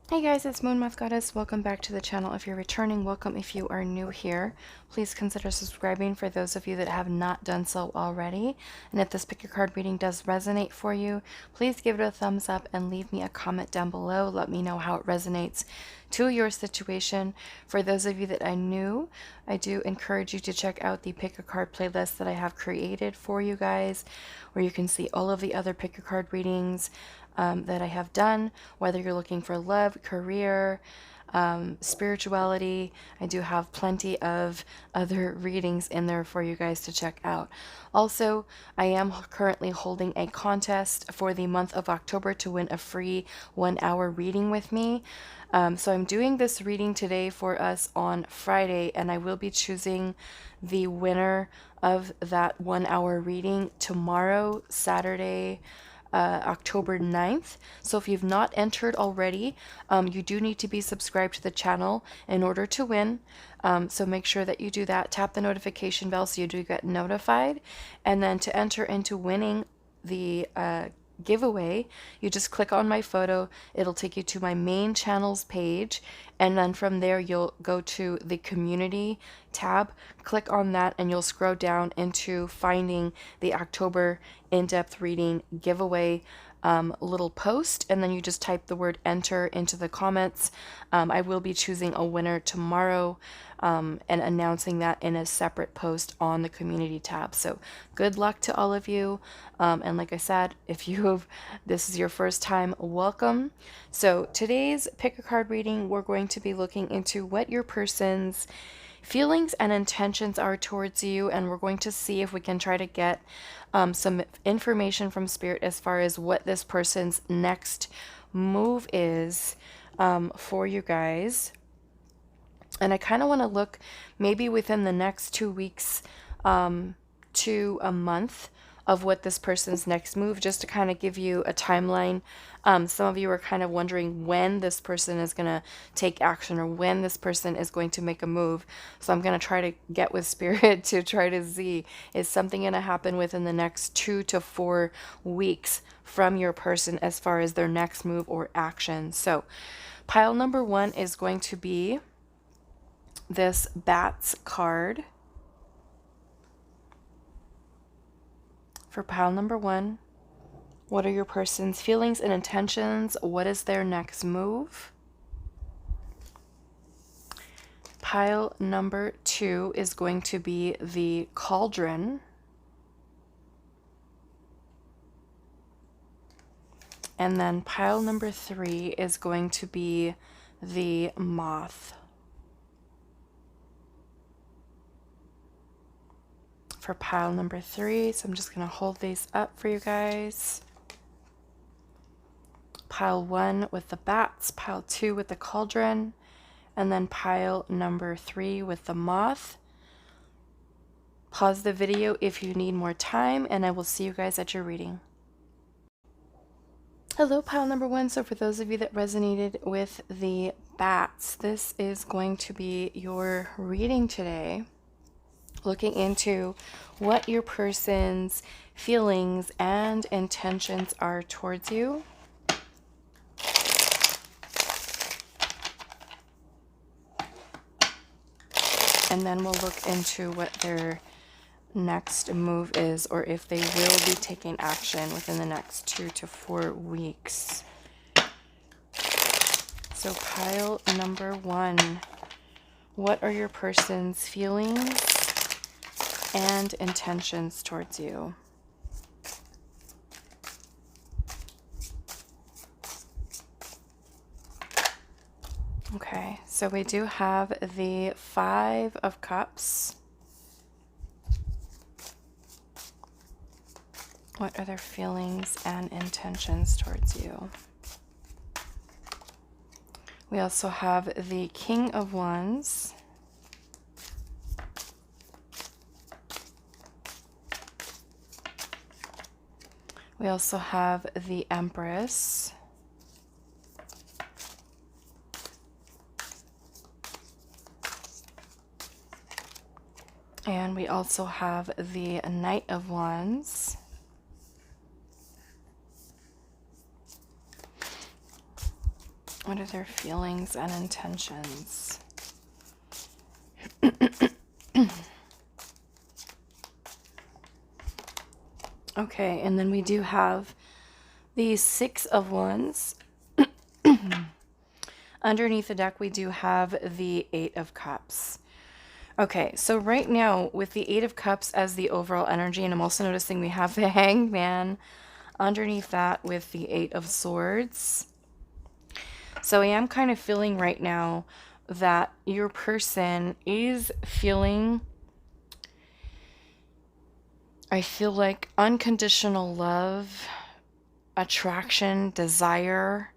Hey guys, it's moonmothgoddess. Welcome back to the channel. If you're returning, welcome if you are new here. Please consider subscribing for those of you that have not done so already. And if this pick your card reading does resonate for you, please give it a thumbs up and leave me a comment down below. Let me know how it resonates to your situation. For those of you that are new, I do encourage you to check out the pick a card playlist that I have created for you guys, where you can see all of the other pick your card readings that I have done, whether you're looking for love, career, spirituality. I do have plenty of other readings in there for you guys to check out. Also, I am currently holding a contest for the month of October to win a free 1-hour reading with me. So I'm doing this reading today for us on Friday, and I will be choosing the winner of that 1-hour reading tomorrow, Saturday, October 9th. So if you've not entered already, you do need to be subscribed to the channel in order to win. So make sure that you do that. Tap the notification bell so you do get notified. And then to enter into winning the giveaway, you just click on my photo. It'll take you to my main channels page, and then from there you'll go to the community tab, click on that, and you'll scroll down into finding the October in-depth reading giveaway little post, and then you just type the word enter into the comments. I will be choosing a winner tomorrow and announcing that in a separate post on the community tab. So good luck to all of you. And like I said, if this is your first time, welcome. So today's pick a card reading, we're going to be looking into what your person's feelings and intentions are towards you, and we're going to see if we can try to get some information from Spirit as far as what this person's next move is for you guys. And I kind of want to look maybe within the next 2 weeks to a month of what this person's next move, just to kind of give you a timeline. Some of you are kind of wondering when this person is going to take action or when this person is going to make a move. So I'm going to try to get with Spirit to try to see, is something going to happen within the next 2 to 4 weeks from your person as far as their next move or action. So pile number 1 is going to be this bats card. For pile number 1, what are your person's feelings and intentions? What is their next move? Pile number 2 is going to be the cauldron. And then pile number 3 is going to be the moth. For pile number 3, so I'm just going to hold these up for you guys. Pile 1 with the bats, pile 2 with the cauldron, and then pile number 3 with the moth. Pause the video if you need more time, and I will see you guys at your reading. Hello, pile number 1. So for those of you that resonated with the bats, this is going to be your reading today, looking into what your person's feelings and intentions are towards you. And then we'll look into what their next move is, or if they will be taking action within the next 2 to 4 weeks. So pile number 1, what are your person's feelings and intentions towards you? Okay, so we do have the 5 of Cups. What are their feelings and intentions towards you? We also have the King of Wands. We also have the Empress. And we also have the Knight of Wands. What are their feelings and intentions? Okay, and then we do have the Six of Wands. Underneath the deck, we do have the Eight of Cups. Okay, so right now, with the Eight of Cups as the overall energy, and I'm also noticing we have the Hangman underneath that with the Eight of Swords. So I am kind of feeling right now that your person is feeling, I feel like, unconditional love, attraction, desire,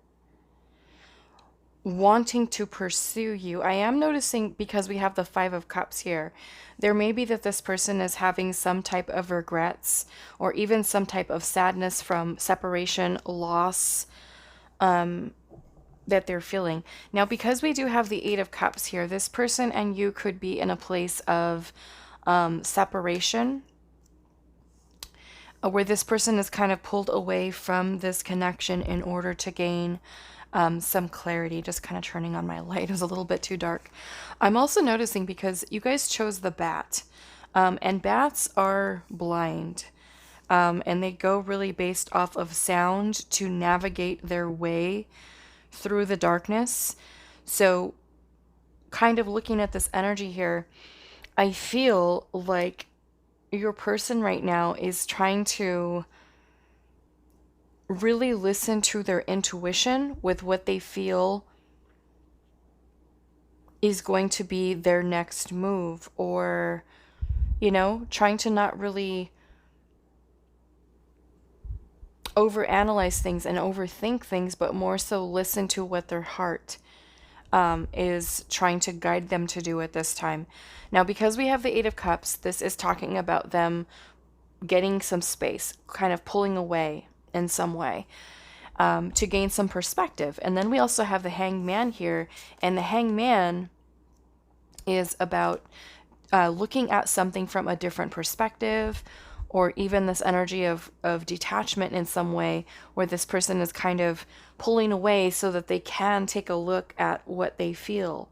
wanting to pursue you. I am noticing, because we have the Five of Cups here, there may be that this person is having some type of regrets or even some type of sadness from separation, loss, that they're feeling. Now, because we do have the Eight of Cups here, this person and you could be in a place of separation, where this person is kind of pulled away from this connection in order to gain some clarity. Just kind of turning on my light. It was a little bit too dark. I'm also noticing, because you guys chose the bat, and bats are blind, and they go really based off of sound to navigate their way through the darkness. So kind of looking at this energy here, I feel like your person right now is trying to really listen to their intuition with what they feel is going to be their next move, or, you know, trying to not really overanalyze things and overthink things, but more so listen to what their heart is trying to guide them to do at this time. Now, because we have the Eight of Cups, this is talking about them getting some space, kind of pulling away in some way, to gain some perspective. And then we also have the Hangman here, and the Hangman is about looking at something from a different perspective, or even this energy of detachment in some way, where this person is kind of pulling away so that they can take a look at what they feel.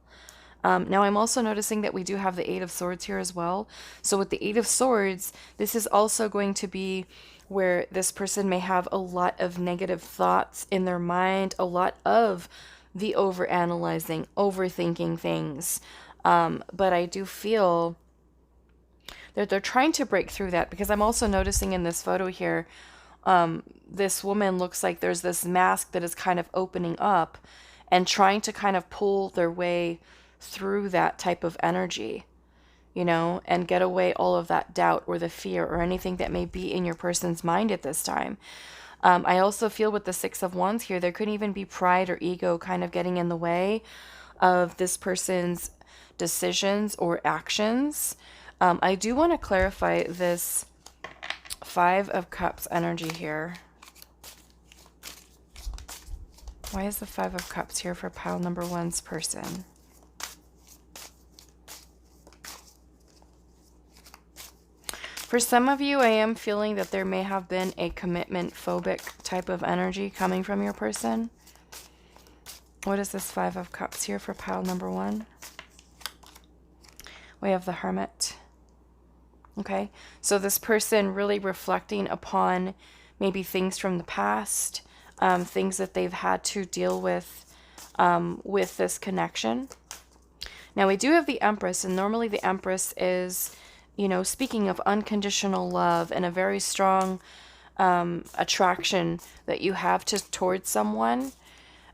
Now, I'm also noticing that we do have the Eight of Swords here as well. So with the Eight of Swords, this is also going to be where this person may have a lot of negative thoughts in their mind, a lot of the overanalyzing, overthinking things. But I do feel that they're trying to break through that, because I'm also noticing in this photo here, this woman looks like there's this mask that is kind of opening up and trying to kind of pull their way through that type of energy, you know, and get away all of that doubt or the fear or anything that may be in your person's mind at this time. I also feel with the Six of Wands here, there could even be pride or ego kind of getting in the way of this person's decisions or actions. I do want to clarify this Five of Cups energy here. Why is the Five of Cups here for pile number one's person? For some of you, I am feeling that there may have been a commitment phobic type of energy coming from your person. What is this Five of Cups here for pile number one? We have the Hermit. Okay, so this person really reflecting upon maybe things from the past, things that they've had to deal with this connection. Now, we do have the Empress, and normally the Empress is, you know, speaking of unconditional love and a very strong attraction that you have towards someone.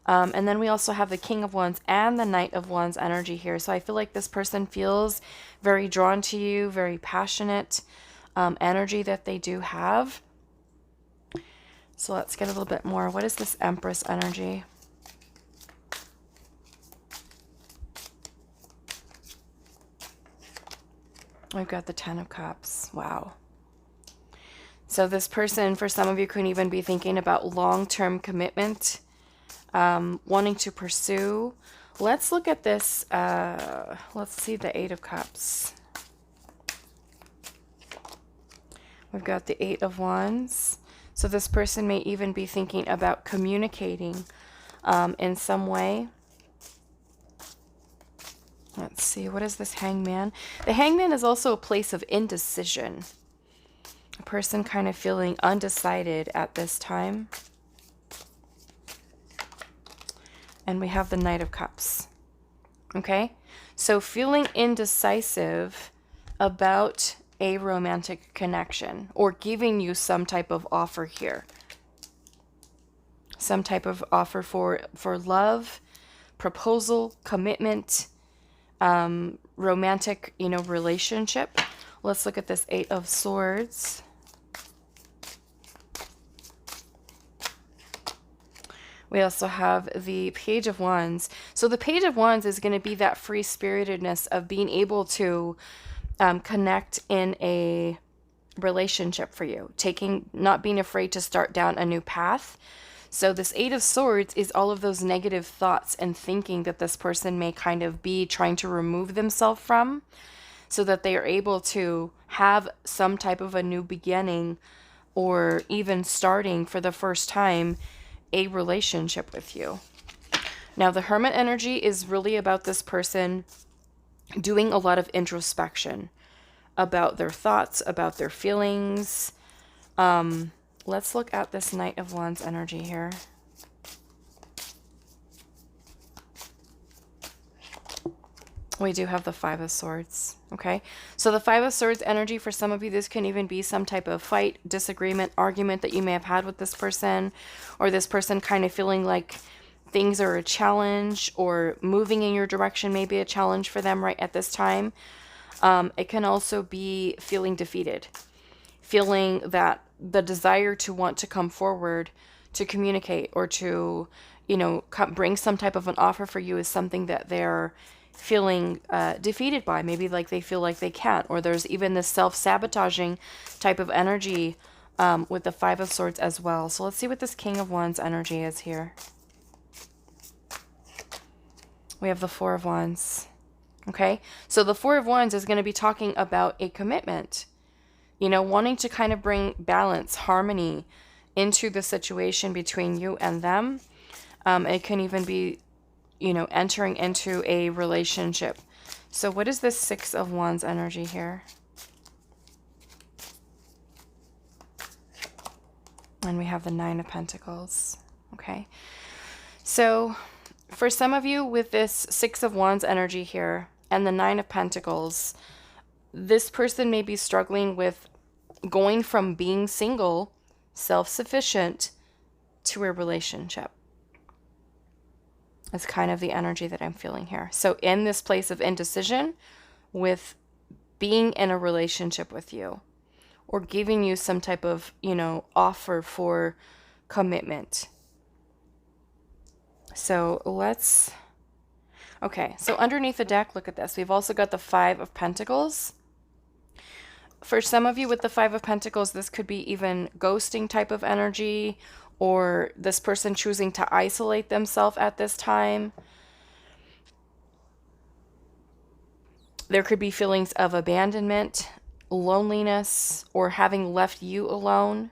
And then we also have the King of Wands and the Knight of Wands energy here. So I feel like this person feels very drawn to you, very passionate energy that they do have. So let's get a little bit more. What is this Empress energy? We've got the Ten of Cups. Wow. So this person, for some of you, could even be thinking about long-term commitment, wanting to pursue. Let's look at this. Let's see the Eight of Cups. We've got the Eight of Wands. So this person may even be thinking about communicating in some way. Let's see, what is this Hangman? The Hangman is also a place of indecision. A person kind of feeling undecided at this time. And we have the Knight of Cups. Okay? So feeling indecisive about a romantic connection, or giving you some type of offer here. Some type of offer for love, proposal, commitment, romantic, relationship. Let's look at this Eight of Swords. We also have the Page of Wands. So the Page of Wands is going to be that free-spiritedness of being able to connect in a relationship for you. Not being afraid to start down a new path. So this Eight of Swords is all of those negative thoughts and thinking that this person may kind of be trying to remove themselves from, so that they are able to have some type of a new beginning, or even starting for the first time a relationship with you. Now the Hermit energy is really about this person doing a lot of introspection about their thoughts, about their feelings. Let's look at this Knight of Wands energy here. We do have the Five of Swords, okay? So the Five of Swords energy, for some of you, this can even be some type of fight, disagreement, argument that you may have had with this person, or this person kind of feeling like things are a challenge, or moving in your direction may be a challenge for them right at this time. It can also be feeling defeated, feeling that the desire to want to come forward, to communicate, or to, bring some type of an offer for you is something that they're feeling defeated by. Maybe like they feel like they can't, or there's even this self-sabotaging type of energy with the Five of Swords as well. So let's see what this King of Wands energy is here. We have the Four of Wands. Okay, so the Four of Wands is going to be talking about a commitment, wanting to kind of bring balance, harmony into the situation between you and them. It can even be, entering into a relationship. So what is this Six of Wands energy here? And we have the Nine of Pentacles. Okay, so for some of you with this Six of Wands energy here and the Nine of Pentacles, this person may be struggling with going from being single, self-sufficient, to a relationship. That's kind of the energy that I'm feeling here. So in this place of indecision with being in a relationship with you, or giving you some type of, offer for commitment. So okay, so underneath the deck, look at this. We've also got the Five of Pentacles. For some of you with the Five of Pentacles, this could be even ghosting type of energy, or this person choosing to isolate themselves at this time. There could be feelings of abandonment, loneliness, or having left you alone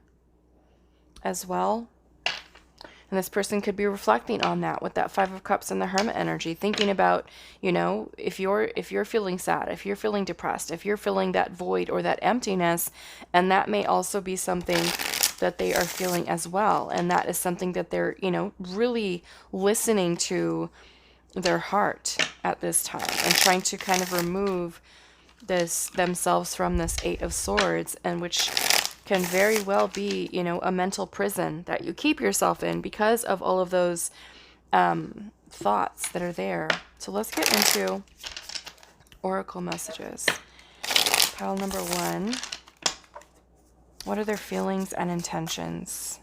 as well. And this person could be reflecting on that with that Five of Cups and the Hermit energy, thinking about, if you're feeling sad, if you're feeling depressed, if you're feeling that void or that emptiness, and that may also be something that they are feeling as well. And that is something that they're, really listening to their heart at this time, and trying to kind of remove themselves from this Eight of Swords, and which can very well be, a mental prison that you keep yourself in because of all of those thoughts that are there. So let's get into Oracle messages. Pile number 1. What are their feelings and intentions?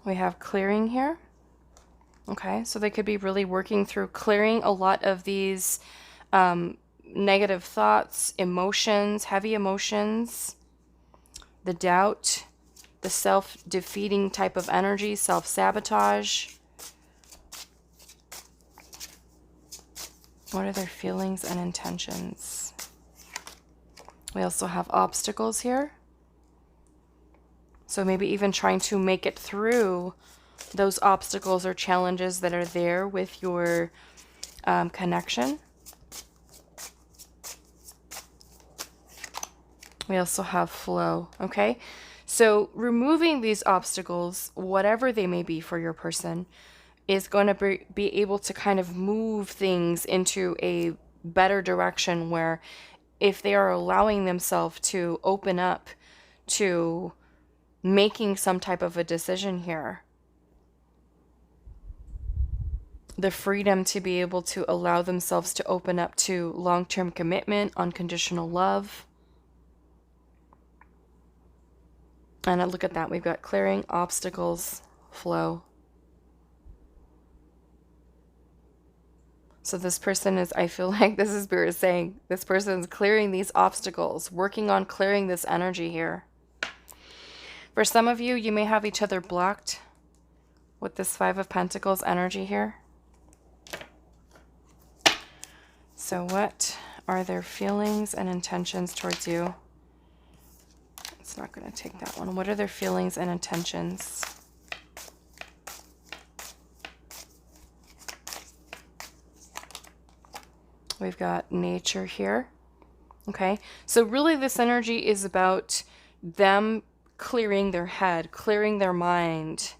We have clearing here. Okay, so they could be really working through clearing a lot of these negative thoughts, emotions, heavy emotions, the doubt, the self-defeating type of energy, self-sabotage. What are their feelings and intentions? We also have obstacles here. So maybe even trying to make it through those obstacles or challenges that are there with your connection. We also have flow, okay? So removing these obstacles, whatever they may be for your person, is going to be able to kind of move things into a better direction, where if they are allowing themselves to open up to making some type of a decision here, the freedom to be able to allow themselves to open up to long-term commitment, unconditional love. And look at that. We've got clearing, obstacles, flow. So this person is, I feel like this is Spirit saying, this person is clearing these obstacles, working on clearing this energy here. For some of you, you may have each other blocked with this Five of Pentacles energy here. So what are their feelings and intentions towards you? It's not going to take that one. What are their feelings and intentions? We've got nature here. Okay, so really this energy is about them clearing their head, clearing their mind,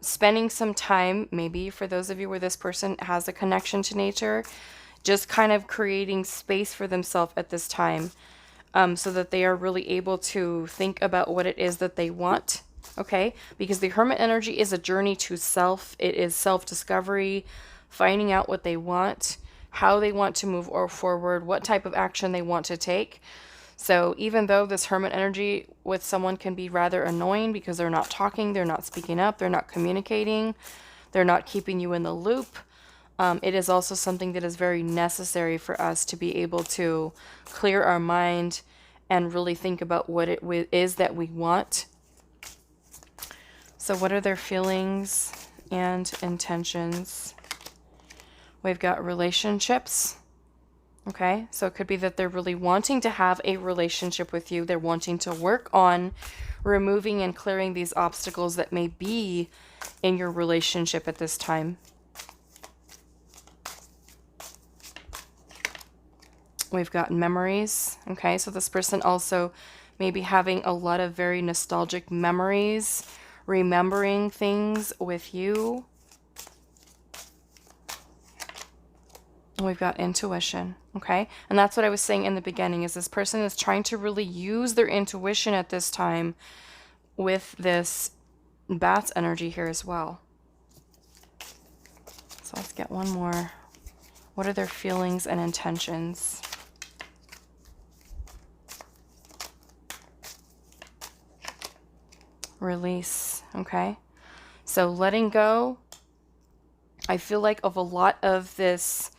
spending some time, maybe for those of you where this person has a connection to nature, just kind of creating space for themselves at this time, so that they are really able to think about what it is that they want. Okay, because the Hermit energy is a journey to self. It is self-discovery, finding out what they want, how they want to move or forward, what type of action they want to take. So even though this Hermit energy with someone can be rather annoying because they're not talking, they're not speaking up, they're not communicating, they're not keeping you in the loop, it is also something that is very necessary for us to be able to clear our mind and really think about what it is that we want. So what are their feelings and intentions? We've got relationships. Okay, so it could be that they're really wanting to have a relationship with you. They're wanting to work on removing and clearing these obstacles that may be in your relationship at this time. We've got memories. Okay, so this person also may be having a lot of very nostalgic memories, remembering things with you. We've got intuition, okay? And that's what I was saying in the beginning, is this person is trying to really use their intuition at this time with this Bats energy here as well. So let's get one more. What are their feelings and intentions? Release, okay? So letting go, I feel like, of a lot of this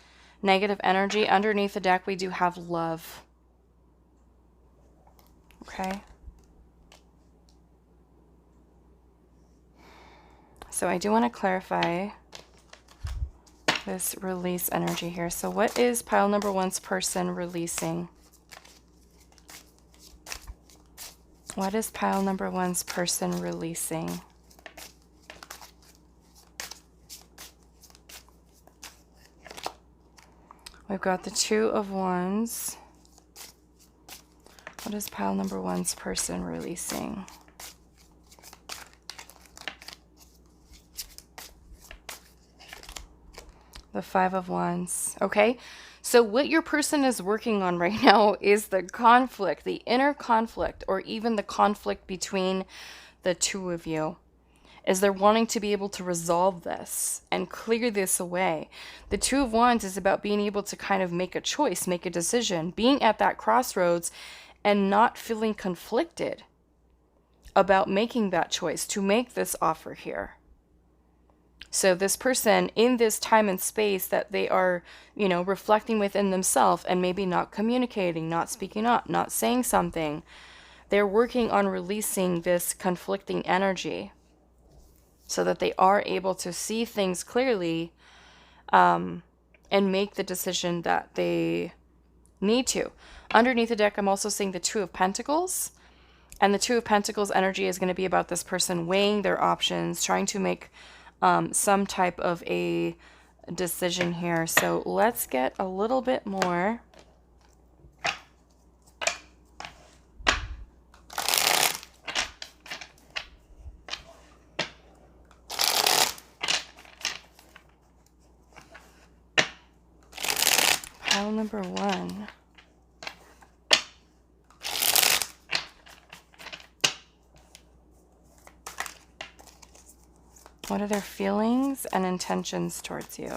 negative energy. Underneath the deck, we do have love. Okay. So I do want to clarify this release energy here. So what is pile number one's person releasing? What is pile number one's person releasing? We've got the Two of Wands. What is pile number one's person releasing? The Five of Wands. Okay, so what your person is working on right now is the conflict, the inner conflict, or even the conflict between the two of you. Is they're wanting to be able to resolve this and clear this away. The Two of Wands is about being able to kind of make a choice, make a decision, being at that crossroads and not feeling conflicted about making that choice to make this offer here. So this person, in this time and space that they are, you know, reflecting within themselves and maybe not communicating, not speaking up, not saying something, they're working on releasing this conflicting energy, so that they are able to see things clearly, and and make the decision that they need to. Underneath the deck, I'm also seeing the Two of Pentacles. And the Two of Pentacles energy is going to be about this person weighing their options, trying to make some type of a decision here. So let's get a little bit more. Pile number 1. What are their feelings and intentions towards you?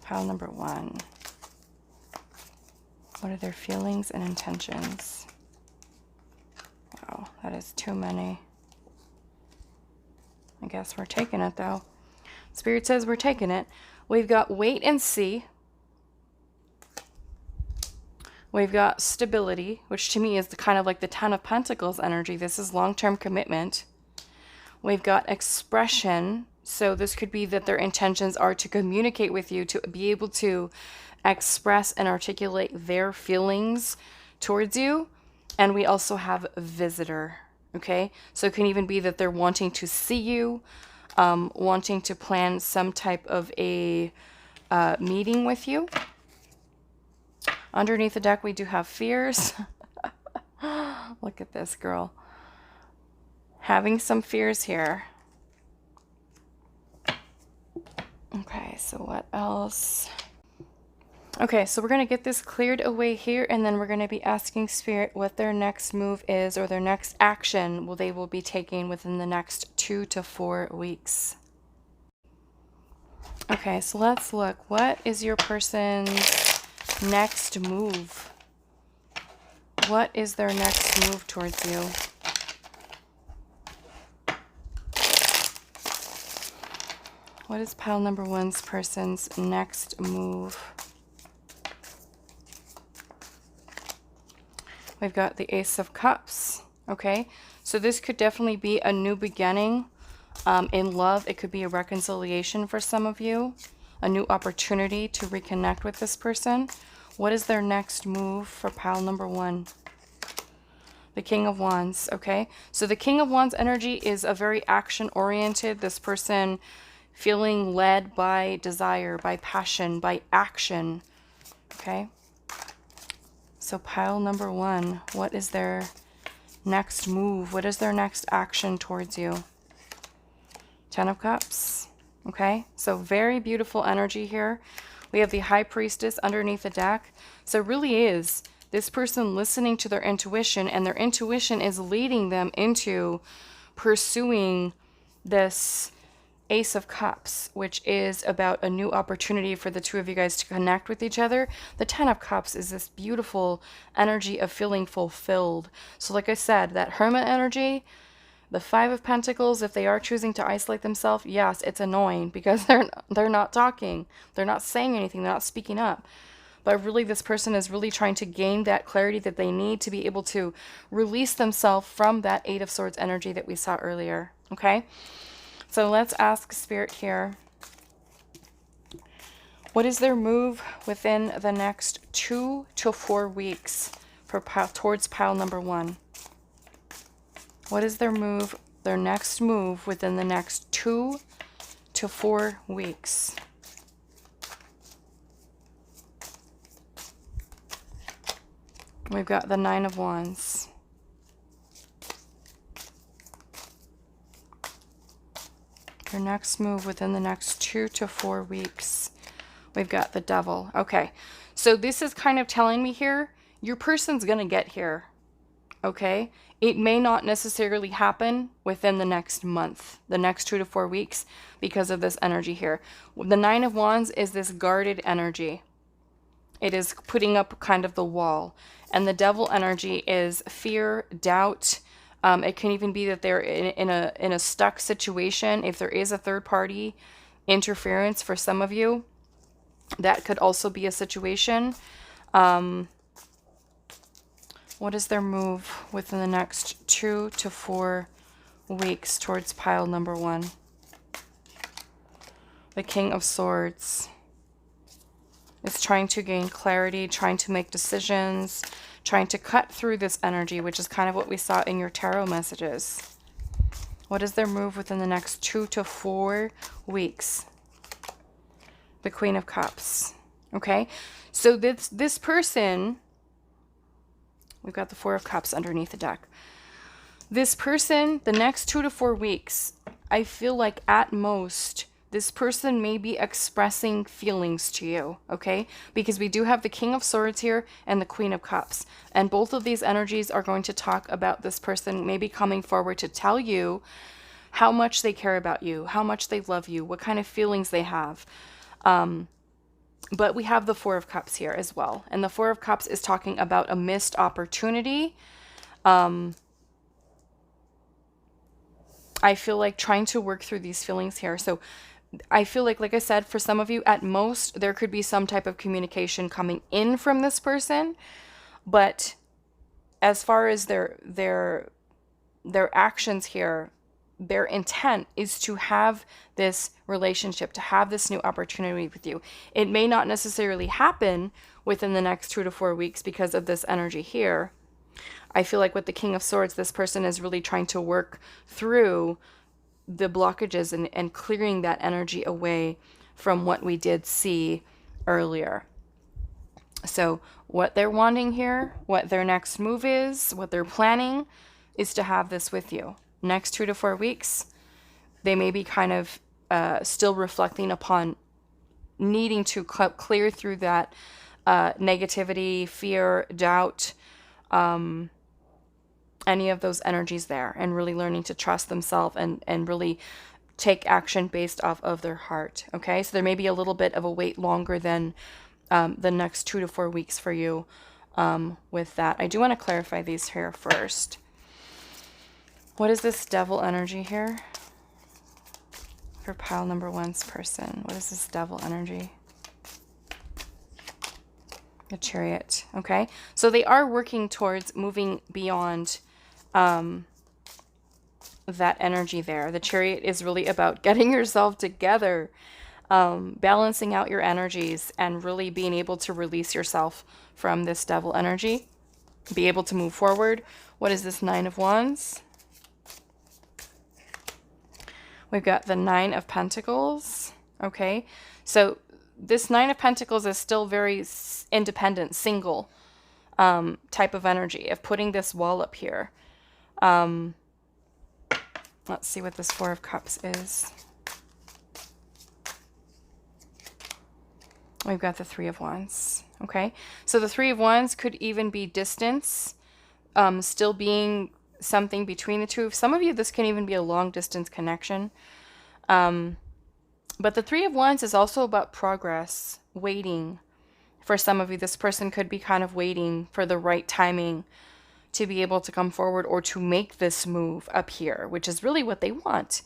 Pile number 1. What are their feelings and intentions? Wow, that is too many. I guess we're taking it though. Spirit says we're taking it. We've got wait and see. We've got stability, which to me is kind of like the Ten of Pentacles energy. This is long-term commitment. We've got expression. So this could be that their intentions are to communicate with you, to be able to express and articulate their feelings towards you. And we also have visitor. Okay, so it can even be that they're wanting to see you, wanting to plan some type of a meeting with you. Underneath the deck, we do have fears. Look at this girl. Having some fears here. Okay, so what else? Okay, so we're going to get this cleared away here, and then we're going to be asking Spirit what their next move is, or their next action they will be taking within the next 2 to 4 weeks. Okay, so let's look. What is your person's next move? What is their next move towards you? What is pile number 1's person's next move? We've got the Ace of Cups. Okay, so this could definitely be a new beginning in love. It could be a reconciliation for some of you, a new opportunity to reconnect with this person. What is their next move for pile number 1? The King of Wands. Okay, so the King of Wands energy is a very action-oriented. This person feeling led by desire, by passion, by action. Okay. So pile number 1, what is their next move? What is their next action towards you? 10 of Cups. Okay. So very beautiful energy here. We have the High Priestess underneath the deck. So it really is this person listening to their intuition, and their intuition is leading them into pursuing this Ace of Cups, which is about a new opportunity for the two of you guys to connect with each other. The 10 of Cups is this beautiful energy of feeling fulfilled. So like I said, that Hermit energy, the 5 of Pentacles, if they are choosing to isolate themselves, yes, it's annoying because they're not talking. They're not saying anything. They're not speaking up. But really, this person is really trying to gain that clarity that they need to be able to release themselves from that 8 of Swords energy that we saw earlier. Okay? So let's ask Spirit here. What is their move within the next 2 to 4 weeks for towards pile number 1? What is their move, their next move within the next 2 to 4 weeks? We've got the 9 of Wands. Your next move within the next 2 to 4 weeks. We've got the Devil. Okay, so this is kind of telling me here, your person's going to get here. Okay, it may not necessarily happen within the next month, the next 2 to 4 weeks, because of this energy here. The 9 of Wands is this guarded energy. It is putting up kind of the wall. And the Devil energy is fear, doubt. It can even be that they're in a stuck situation. If there is a third party interference for some of you, that could also be a situation. What is their move within the next 2 to 4 weeks towards pile number 1? The King of Swords is trying to gain clarity, trying to make decisions, trying to cut through this energy, which is kind of what we saw in your tarot messages. What is their move within the next 2 to 4 weeks? The Queen of Cups. Okay, so this person, we've got the Four of Cups underneath the deck. This person, the next 2 to 4 weeks, I feel like at most, this person may be expressing feelings to you, okay? Because we do have the King of Swords here and the Queen of Cups. And both of these energies are going to talk about this person maybe coming forward to tell you how much they care about you, how much they love you, what kind of feelings they have. But we have the Four of Cups here as well. And the Four of Cups is talking about a missed opportunity. I feel like trying to work through these feelings here. So I feel like I said, for some of you, at most, there could be some type of communication coming in from this person. But as far as their actions here, their intent is to have this relationship, to have this new opportunity with you. It may not necessarily happen within the next 2 to 4 weeks because of this energy here. I feel like with the King of Swords, this person is really trying to work through the blockages and clearing that energy away from what we did see earlier. So what they're wanting here, what their next move is, what they're planning is to have this with you. Next 2 to 4 weeks, they may be kind of still reflecting upon needing to clear through that negativity, fear, doubt, any of those energies there, and really learning to trust themselves and really take action based off of their heart. Okay, so there may be a little bit of a wait longer than the next 2 to 4 weeks for you with that. I do want to clarify these here first. What is this devil energy here for pile number 1's person? What is this devil energy? The Chariot. Okay, so they are working towards moving beyond that energy there. The Chariot is really about getting yourself together, balancing out your energies, and really being able to release yourself from this devil energy, be able to move forward. What is this Nine of Wands? We've got the Nine of Pentacles. Okay, so this Nine of Pentacles is still very independent, single type of energy of putting this wall up here. Let's see what this Four of Cups is. We've got the Three of Wands. Okay, so the Three of Wands could even be distance, still being something between the two. For some of you, this can even be a long distance connection. But the Three of Wands is also about progress, waiting. For some of you, this person could be kind of waiting for the right timing to be able to come forward or to make this move up here, which is really what they want.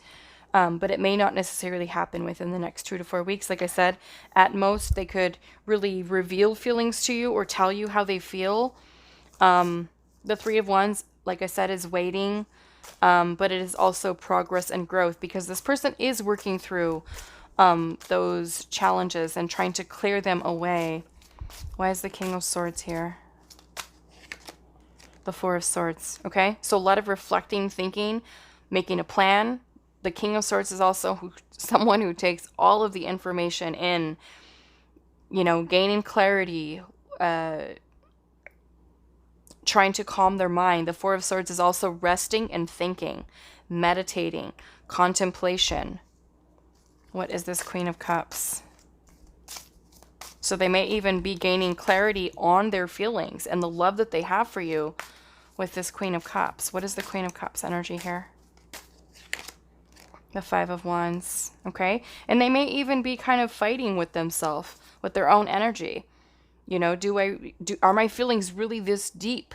But it may not necessarily happen within the next 2 to 4 weeks. Like I said, at most, they could really reveal feelings to you or tell you how they feel. The Three of Wands, like I said, is waiting. But it is also progress and growth, because this person is working through those challenges and trying to clear them away. Why is the King of Swords here? The Four of Swords. Okay, so a lot of reflecting, thinking, making a plan. The King of Swords is also someone who takes all of the information in, you know, gaining clarity, trying to calm their mind. The Four of Swords is also resting and thinking, meditating, contemplation. What is this Queen of Cups? So they may even be gaining clarity on their feelings and the love that they have for you with this Queen of Cups. What is the Queen of Cups energy here? The Five of Wands. Okay, and they may even be kind of fighting with themselves, with their own energy. You know, are my feelings really this deep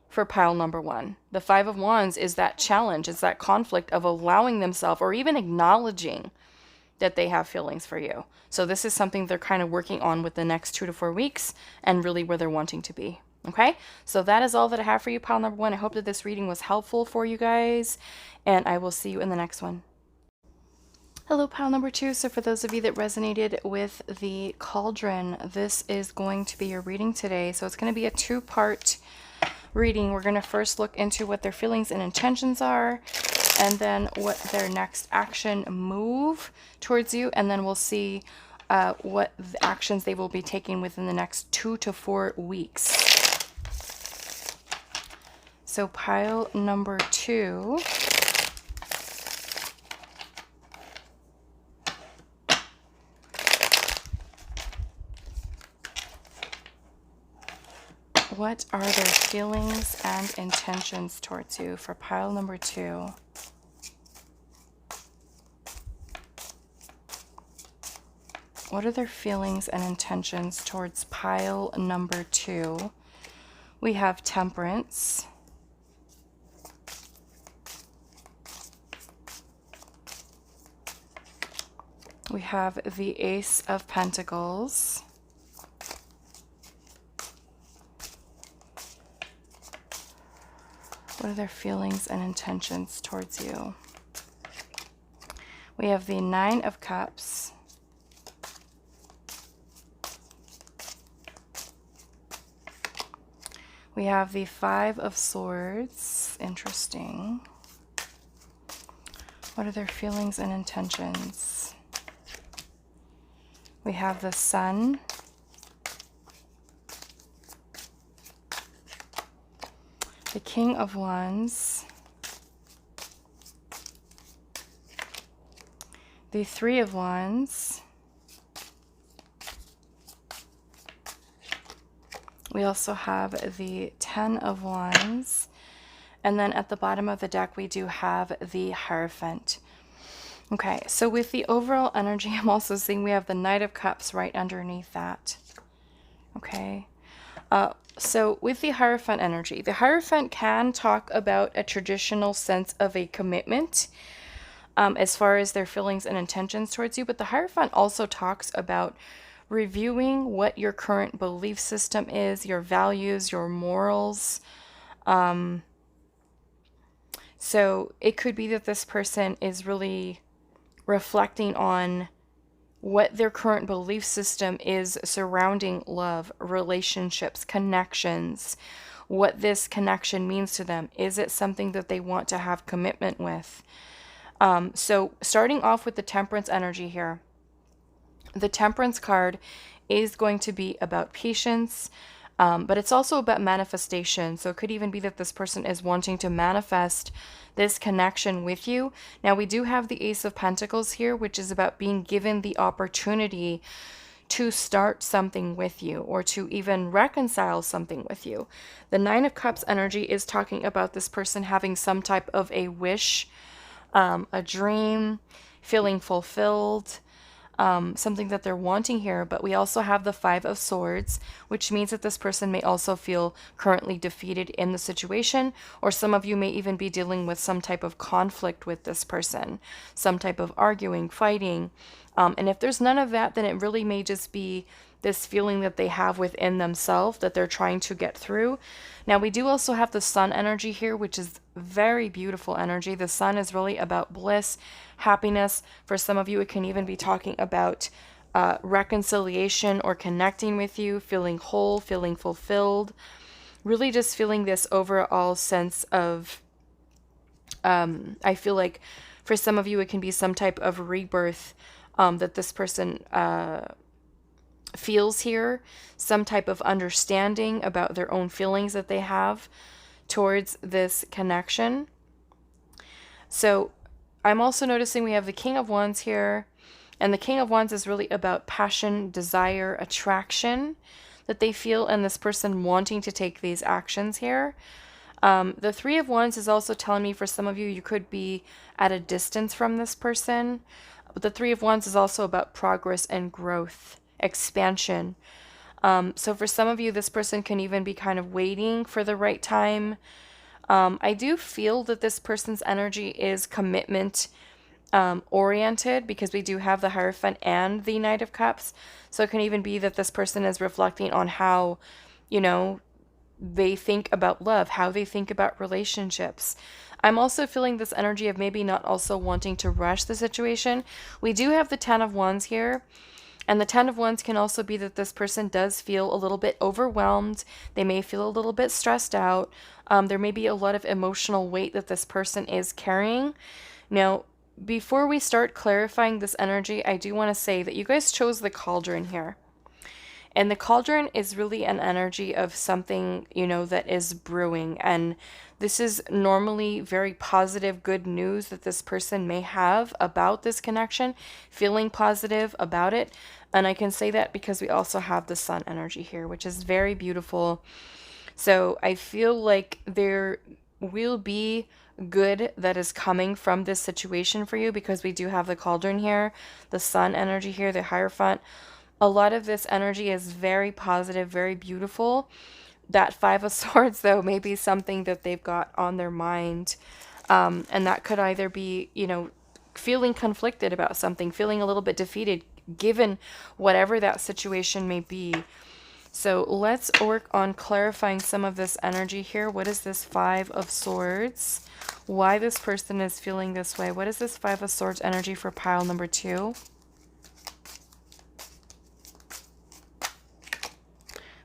for pile number 1? The Five of Wands is that challenge, it's that conflict of allowing themselves or even acknowledging that they have feelings for you. So this is something they're kind of working on with the next 2 to 4 weeks and really where they're wanting to be. Okay, so that is all that I have for you, pile number 1. I hope that this reading was helpful for you guys, and I will see you in the next one. Hello, pile number 2. So for those of you that resonated with the cauldron, this is going to be your reading today. So it's going to be a 2-part reading. We're going to first look into what their feelings and intentions are, and then what their next action move towards you, and then we'll see what the actions they will be taking within the next 2 to 4 weeks. So pile number 2. What are their feelings and intentions towards you for pile number 2? What are their feelings and intentions towards pile number 2? We have Temperance. We have the Ace of Pentacles. What are their feelings and intentions towards you? We have the Nine of Cups. We have the Five of Swords. Interesting. What are their feelings and intentions? We have the Sun. The King of Wands. The Three of Wands. We also have the Ten of Wands. And then at the bottom of the deck, we do have the Hierophant. Okay, so with the overall energy, I'm also seeing we have the Knight of Cups right underneath that. Okay. So with the Hierophant energy, the Hierophant can talk about a traditional sense of a commitment as far as their feelings and intentions towards you, but the Hierophant also talks about reviewing what your current belief system is, your values, your morals. So it could be that this person is really reflecting on what their current belief system is surrounding love, relationships, connections, what this connection means to them. Is it something that they want to have commitment with? So starting off with the Temperance energy here, the Temperance card is going to be about patience, but it's also about manifestation. So it could even be that this person is wanting to manifest this connection with you. Now we do have the Ace of Pentacles here, which is about being given the opportunity to start something with you or to even reconcile something with you. The Nine of Cups energy is talking about this person having some type of a wish, a dream, feeling fulfilled, something that they're wanting here. But we also have the Five of Swords, which means that this person may also feel currently defeated in the situation, or some of you may even be dealing with some type of conflict with this person, some type of arguing, fighting. And if there's none of that, then it really may just be this feeling that they have within themselves that they're trying to get through. Now, we do also have the Sun energy here, which is very beautiful energy. The Sun is really about bliss, happiness. For some of you, it can even be talking about reconciliation or connecting with you, feeling whole, feeling fulfilled, really just feeling this overall sense of, I feel like for some of you, it can be some type of rebirth that this person feels here, some type of understanding about their own feelings that they have towards this connection. So I'm also noticing we have the King of Wands here, and the King of Wands is really about passion, desire, attraction that they feel, and this person wanting to take these actions here. The Three of Wands is also telling me for some of you, you could be at a distance from this person. But the Three of Wands is also about progress and growth, expansion. So for some of you, this person can even be kind of waiting for the right time. I do feel that this person's energy is commitment oriented, because we do have the Hierophant and the Knight of Cups. So it can even be that this person is reflecting on how, you know, they think about love, how they think about relationships. I'm also feeling this energy of maybe not also wanting to rush the situation. We do have the 10 of Wands here. And the 10 of Wands can also be that this person does feel a little bit overwhelmed. They may feel a little bit stressed out. There may be a lot of emotional weight that this person is carrying. Now, before we start clarifying this energy, I do want to say that you guys chose the cauldron here. And the cauldron is really an energy of something, you know, that is brewing. And this is normally very positive, good news that this person may have about this connection, feeling positive about it. And I can say that because we also have the sun energy here, which is very beautiful. So I feel like there will be good that is coming from this situation for you, because we do have the cauldron here, the sun energy here, the Hierophant. A lot of this energy is very positive, very beautiful. That 5 of Swords, though, may be something that they've got on their mind. And that could either be, you know, feeling conflicted about something, feeling a little bit defeated, given whatever that situation may be. So let's work on clarifying some of this energy here. What is this 5 of Swords? Why this person is feeling this way? What is this 5 of Swords energy for pile number 2?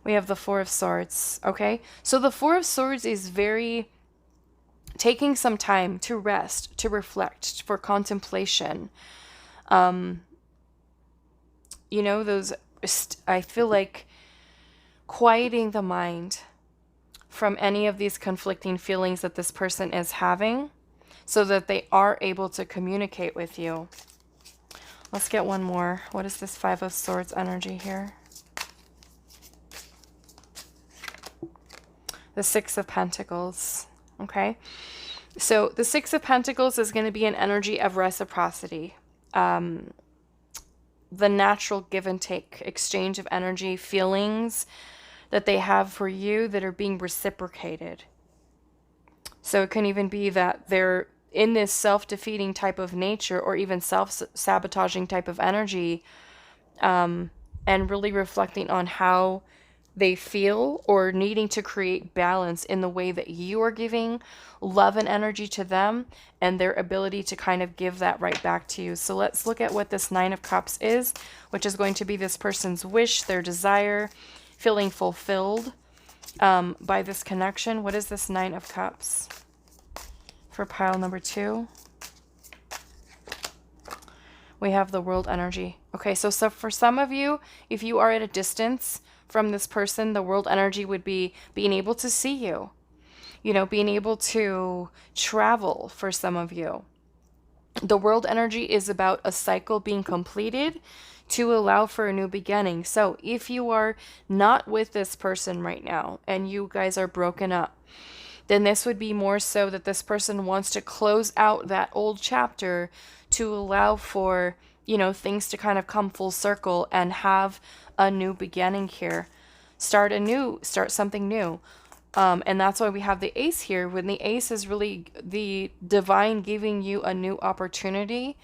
We have the 4 of Swords, okay? So the 4 of Swords is very taking some time to rest, to reflect, for contemplation. You know, those, I feel like quieting the mind from any of these conflicting feelings that this person is having so that they are able to communicate with you. Let's get one more. What is this 5 of Swords energy here? The 6 of Pentacles, okay? So the 6 of Pentacles is going to be an energy of reciprocity. The natural give and take, exchange of energy, feelings that they have for you that are being reciprocated. So it can even be that they're in this self-defeating type of nature, or even self-sabotaging type of energy, and really reflecting on how they feel, or needing to create balance in the way that you are giving love and energy to them, and their ability to kind of give that right back to you. So let's look at what this 9 of Cups is, which is going to be this person's wish, their desire, feeling fulfilled by this connection. What is this 9 of Cups for pile number 2? We have the World energy. Okay, so for some of you, if you are at a distance from this person, the World energy would be being able to see you, you know, being able to travel for some of you. The World energy is about a cycle being completed to allow for a new beginning. So if you are not with this person right now and you guys are broken up, then this would be more so that this person wants to close out that old chapter to allow for, you know, things to kind of come full circle and have a new beginning here. Start something new. And that's why we have the Ace here, when the Ace is really the divine giving you a new opportunity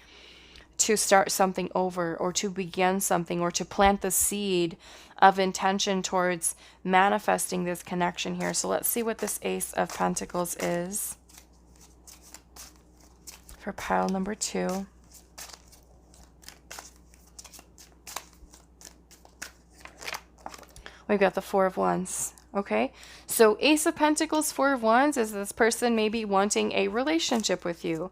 to start something over, or to begin something, or to plant the seed of intention towards manifesting this connection here. So let's see what this Ace of Pentacles is for pile number 2. We've got the 4 of Wands. Okay, so Ace of Pentacles, 4 of Wands is this person maybe wanting a relationship with you.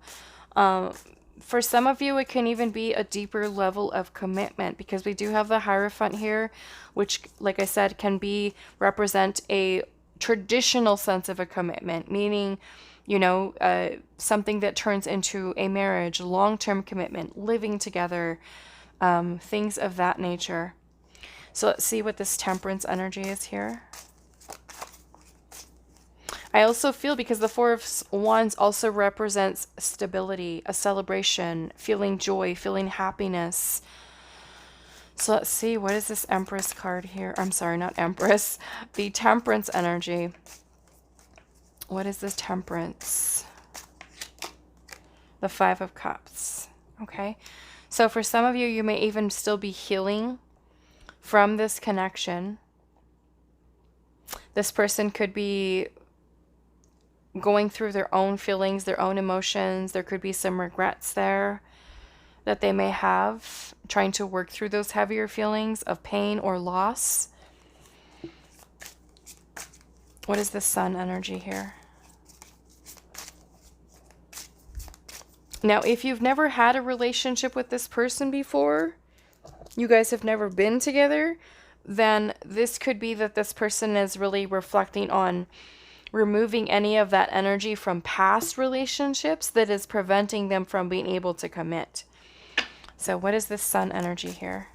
For some of you, it can even be a deeper level of commitment, because we do have the Hierophant here, which, like I said, can represent a traditional sense of a commitment, meaning, you know, something that turns into a marriage, long-term commitment, living together, things of that nature. So let's see what this Temperance energy is here. I also feel, because the 4 of Wands also represents stability, a celebration, feeling joy, feeling happiness. So let's see, what is this Empress card here? I'm sorry, not Empress. The Temperance energy. What is this Temperance? The 5 of Cups. Okay. So for some of you, you may even still be healing from this connection. This person could be going through their own feelings, their own emotions. There could be some regrets there that they may have, trying to work through those heavier feelings of pain or loss. What is the sun energy here? Now, if you've never had a relationship with this person before, you guys have never been together, then this could be that this person is really reflecting on removing any of that energy from past relationships that is preventing them from being able to commit. So what is this sun energy here?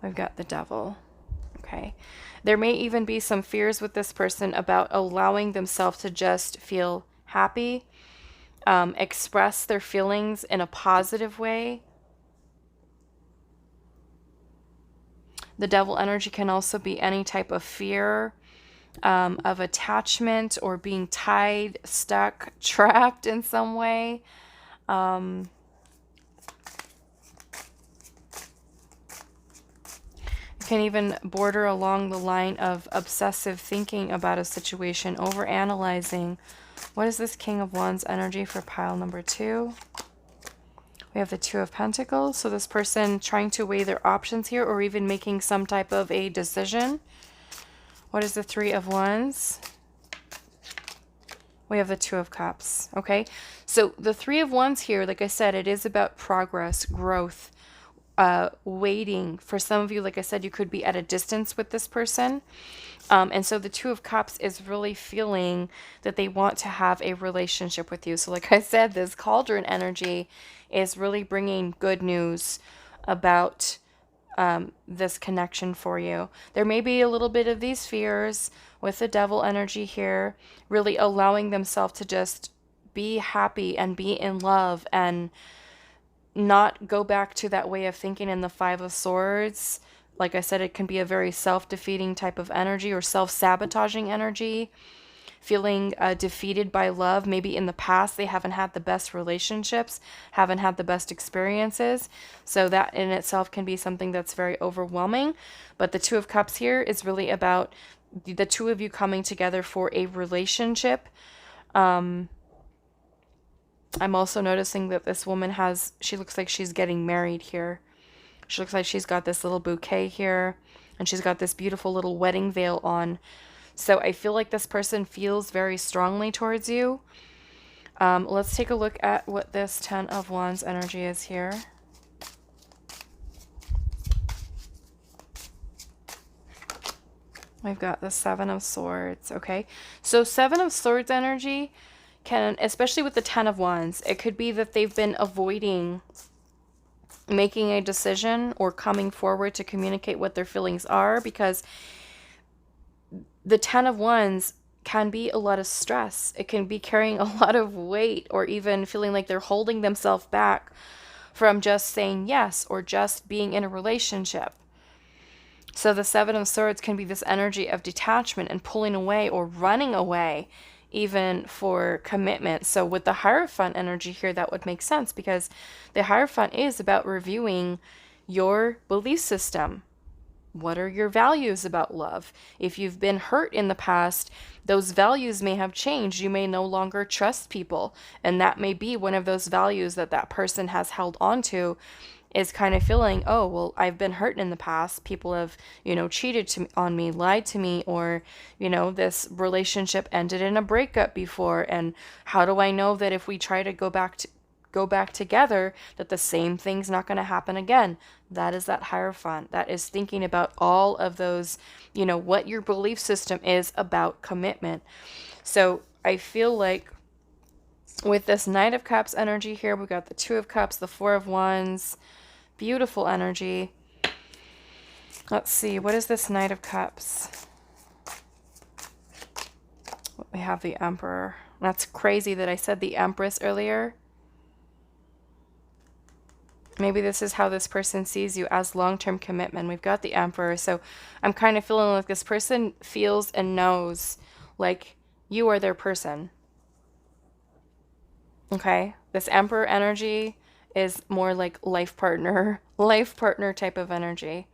We've got the devil. Okay. There may even be some fears with this person about allowing themselves to just feel happy, express their feelings in a positive way. The devil energy can also be any type of fear of attachment or being tied, stuck, trapped in some way. It can even border along the line of obsessive thinking about a situation, overanalyzing. What is this King of Wands energy for pile number 2? We have the Two of Pentacles. So this person trying to weigh their options here, or even making some type of a decision. What is the Three of Wands? We have the Two of Cups. Okay. So the Three of Wands here, like I said, it is about progress, growth, waiting. For some of you, like I said, you could be at a distance with this person. And so the Two of Cups is really feeling that they want to have a relationship with you. So like I said, this cauldron energy is really bringing good news about this connection for you. There may be a little bit of these fears with the devil energy here, really allowing themselves to just be happy and be in love and not go back to that way of thinking in the Five of Swords. Like I said, it can be a very self-defeating type of energy or self-sabotaging energy, feeling defeated by love. Maybe in the past they haven't had the best relationships, haven't had the best experiences. So that in itself can be something that's very overwhelming. But the Two of Cups here is really about the two of you coming together for a relationship. I'm also noticing that this woman she looks like she's getting married here. She looks like she's got this little bouquet here, and she's got this beautiful little wedding veil on. So I feel like this person feels very strongly towards you. Let's take a look at what this Ten of Wands energy is here. We've got the Seven of Swords. Okay, so Seven of Swords energy can, especially with the Ten of Wands, it could be that they've been avoiding making a decision or coming forward to communicate what their feelings are, because the Ten of Wands can be a lot of stress. It can be carrying a lot of weight, or even feeling like they're holding themselves back from just saying yes or just being in a relationship. So the Seven of Swords can be this energy of detachment and pulling away or running away even for commitment. So with the Hierophant energy here, that would make sense, because the Hierophant is about reviewing your belief system. What are your values about love? If you've been hurt in the past, those values may have changed. You may no longer trust people. And that may be one of those values that that person has held on to, is kind of feeling, oh, well, I've been hurt in the past. People have, cheated on me, lied to me, or, this relationship ended in a breakup before. And how do I know that if we try to go back together, that the same thing's not going to happen again? That is that Hierophant. That is thinking about all of those, what your belief system is about commitment. So I feel like with this Knight of Cups energy here, we've got the Two of Cups, the Four of Wands, beautiful energy. Let's see, what is this Knight of Cups? We have the Emperor. That's crazy that I said the Empress earlier. Maybe this is how this person sees you, as long-term commitment. We've got the Emperor. So I'm kind of feeling like this person feels and knows like you are their person. Okay? This Emperor energy is more like life partner type of energy.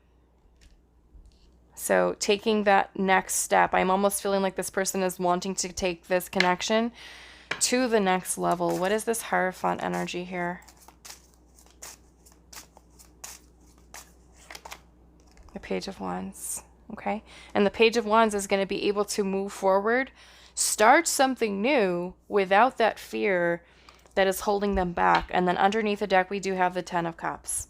So taking that next step, I'm almost feeling like this person is wanting to take this connection to the next level. What is this Hierophant energy here? The Page of Wands. Okay. And the Page of Wands is going to be able to move forward, start something new without that fear that is holding them back. And then underneath the deck, we do have the Ten of Cups.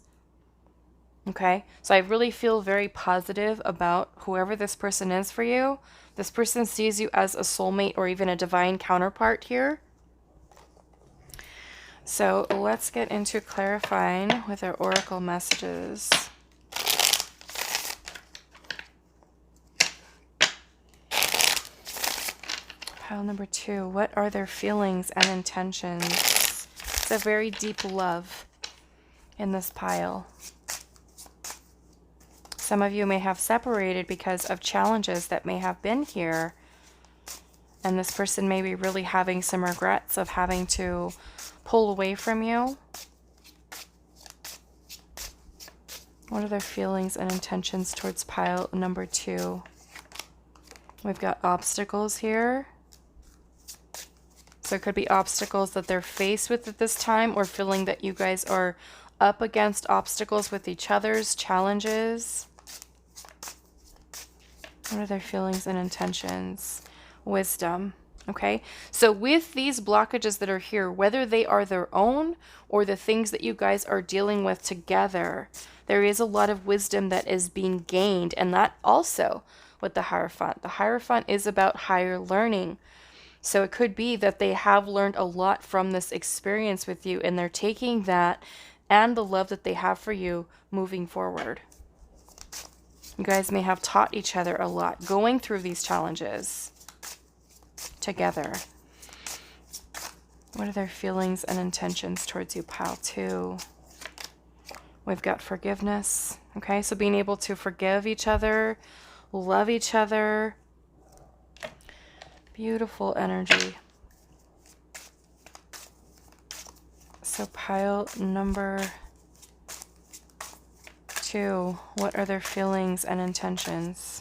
Okay, so I really feel very positive about whoever this person is for you. This person sees you as a soulmate or even a divine counterpart here. So let's get into clarifying with our oracle messages. Pile number 2, what are their feelings and intentions? It's a very deep love in this pile. Some of you may have separated because of challenges that may have been here. And this person may be really having some regrets of having to pull away from you. What are their feelings and intentions towards pile number 2? We've got obstacles here. So it could be obstacles that they're faced with at this time, or feeling that you guys are up against obstacles with each other's challenges. What are their feelings and intentions? Wisdom. Okay, so with these blockages that are here, whether they are their own or the things that you guys are dealing with together, there is a lot of wisdom that is being gained. And that also with the Hierophant. The Hierophant is about higher learning. So it could be that they have learned a lot from this experience with you, and they're taking that and the love that they have for you moving forward. You guys may have taught each other a lot going through these challenges together. What are their feelings and intentions towards you, pile 2? We've got forgiveness. Okay, so being able to forgive each other, love each other. Beautiful energy. So pile number 2, what are their feelings and intentions?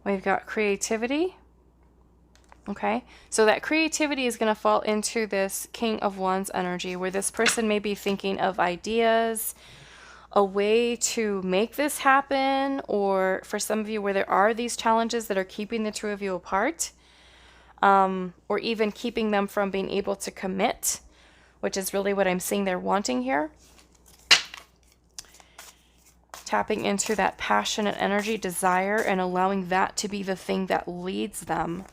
We've got creativity. Okay, so that creativity is going to fall into this King of Wands energy, where this person may be thinking of ideas, a way to make this happen, or for some of you where there are these challenges that are keeping the two of you apart, or even keeping them from being able to commit, which is really what I'm seeing they're wanting here. Tapping into that passionate energy, desire, and allowing that to be the thing that leads them.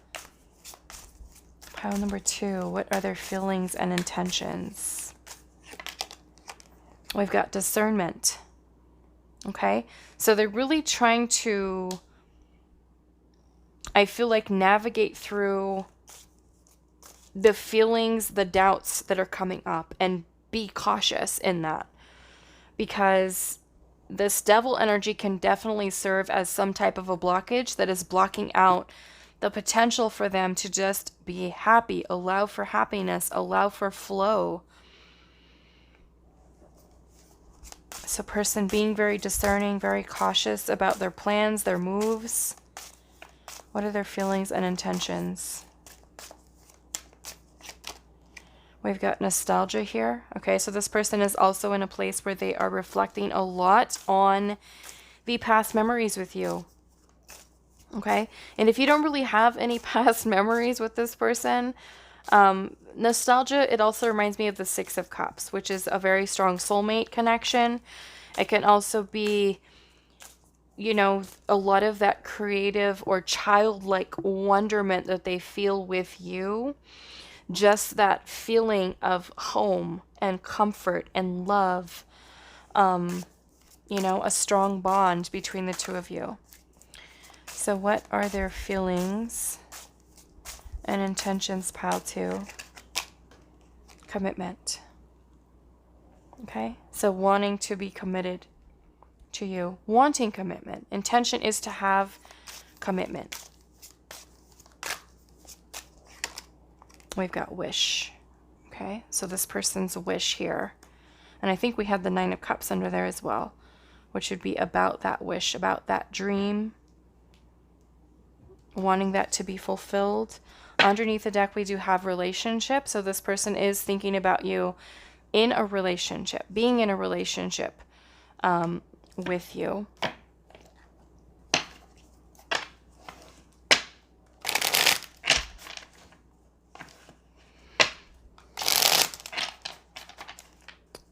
Pile number 2, what are their feelings and intentions? We've got discernment. Okay, so they're really trying to, I feel like, navigate through the feelings, the doubts that are coming up, and be cautious in that, because this devil energy can definitely serve as some type of a blockage that is blocking out the potential for them to just be happy, allow for happiness, allow for flow. So person being very discerning, very cautious about their plans, their moves. What are their feelings and intentions? We've got nostalgia here. Okay, so this person is also in a place where they are reflecting a lot on the past memories with you. Okay, and if you don't really have any past memories with this person, nostalgia, it also reminds me of the Six of Cups, which is a very strong soulmate connection. It can also be, you know, a lot of that creative or childlike wonderment that they feel with you. Just that feeling of home and comfort and love. You know, a strong bond between the two of you. So what are their feelings and intentions, pile 2? Commitment. Okay, so wanting to be committed to you, wanting commitment. Intention is to have commitment. We've got wish. Okay, so this person's wish here. And I think we had the Nine of Cups under there as well, which would be about that wish, about that dream, wanting that to be fulfilled. Underneath the deck, we do have relationship. So this person is thinking about you in a relationship, being in a relationship with you.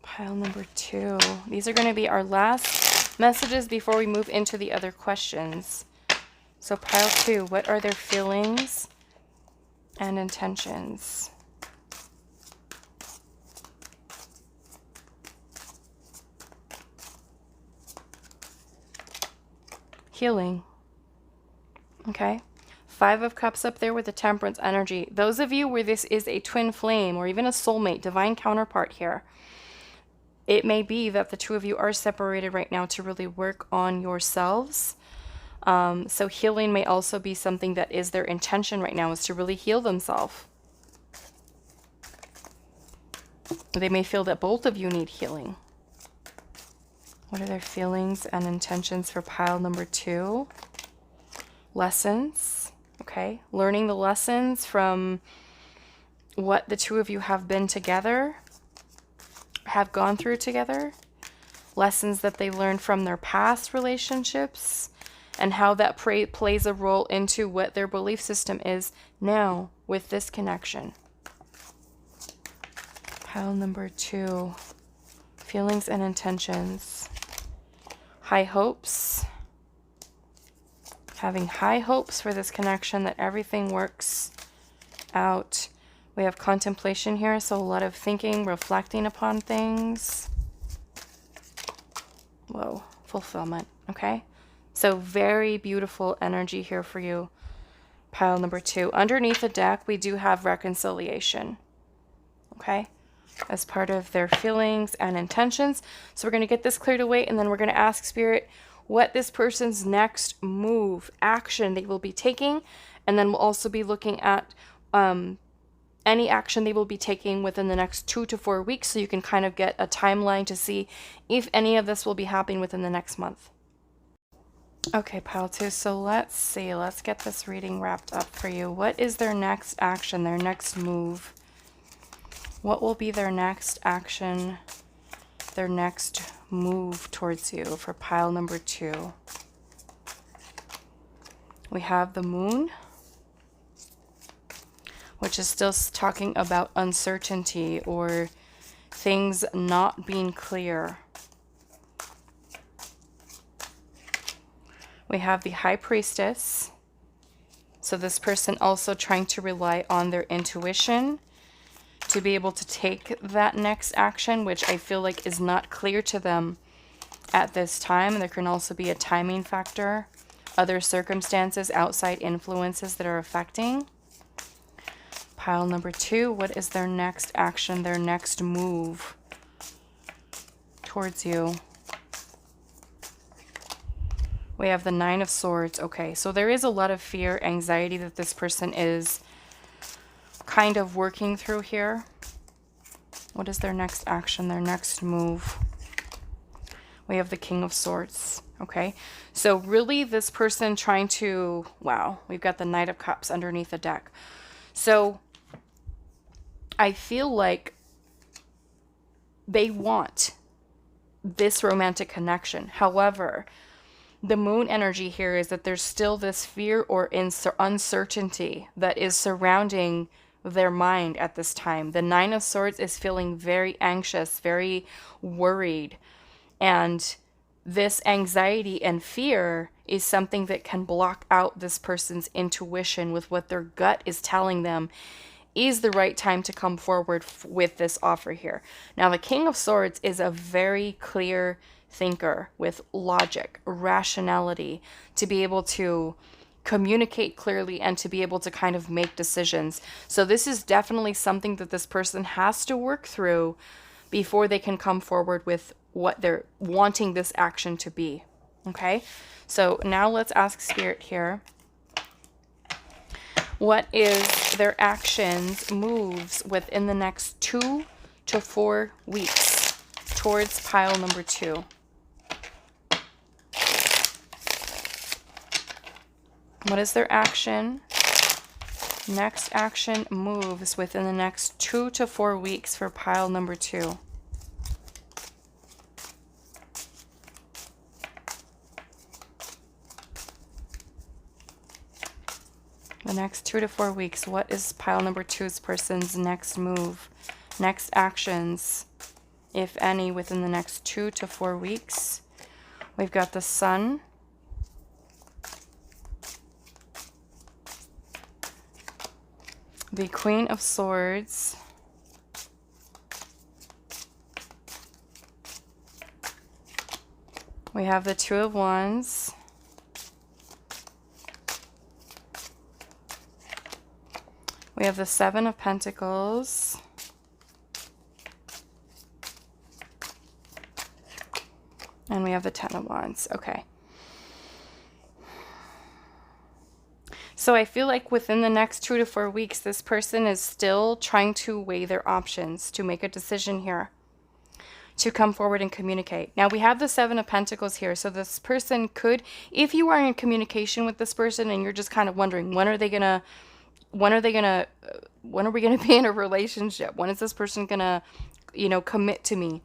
Pile number 2. These are going to be our last messages before we move into the other questions. So pile 2, what are their feelings and intentions? Healing. Okay. 5 of Cups up there with the Temperance energy. Those of you where this is a twin flame or even a soulmate, divine counterpart here, it may be that the two of you are separated right now to really work on yourselves. So healing may also be something that is their intention right now, is to really heal themselves. They may feel that both of you need healing. What are their feelings and intentions for pile number 2? Lessons. Okay. Learning the lessons from what the two of you have been together, have gone through together. Lessons that they learned from their past relationships, and how that plays a role into what their belief system is now with this connection. Pile number 2. Feelings and intentions. High hopes. Having high hopes for this connection, that everything works out. We have contemplation here, so a lot of thinking, reflecting upon things. Whoa, fulfillment, okay? So very beautiful energy here for you, pile number 2. Underneath the deck, we do have reconciliation, okay? As part of their feelings and intentions. So we're going to get this cleared away, and then we're going to ask Spirit what this person's next move, action they will be taking. And then we'll also be looking at any action they will be taking within the next 2 to 4 weeks, so you can kind of get a timeline to see if any of this will be happening within the next month. Okay, pile 2, so let's see. Let's get this reading wrapped up for you. What is their next action, their next move? What will be their next action, their next move towards you for pile number 2? We have the Moon, which is still talking about uncertainty or things not being clear. We have the High Priestess. So this person also trying to rely on their intuition to be able to take that next action, which I feel like is not clear to them at this time. There can also be a timing factor, other circumstances, outside influences that are affecting. Pile number 2, what is their next action, their next move towards you? We have the Nine of Swords. Okay, so there is a lot of fear, anxiety that this person is kind of working through here. What is their next action, their next move? We have the King of Swords. Okay, so really this person trying to, wow, we've got the Knight of Cups underneath the deck. So I feel like they want this romantic connection. However, the Moon energy here is that there's still this fear or uncertainty that is surrounding their mind at this time. The Nine of Swords is feeling very anxious, very worried. And this anxiety and fear is something that can block out this person's intuition with what their gut is telling them is the right time to come forward with this offer here. Now, the King of Swords is a very clear thinker with logic, rationality, to be able to communicate clearly and to be able to kind of make decisions. So this is definitely something that this person has to work through before they can come forward with what they're wanting this action to be. Okay, so now let's ask Spirit here. What is their actions, moves within the next 2 to 4 weeks towards pile number 2? What is their action? Next action moves within the next 2 to 4 weeks for pile number 2. The next 2 to 4 weeks, what is pile number 2's person's next move? Next actions, if any, within the next 2 to 4 weeks. We've got the Sun. The Queen of Swords. We have the Two of Wands. We have the Seven of Pentacles. And we have the Ten of Wands. Okay. So I feel like within the next 2 to 4 weeks, this person is still trying to weigh their options, to make a decision here, to come forward and communicate. Now we have the Seven of Pentacles here. So this person could, if you are in communication with this person and you're just kind of wondering, when are we going to be in a relationship? When is this person going to, commit to me?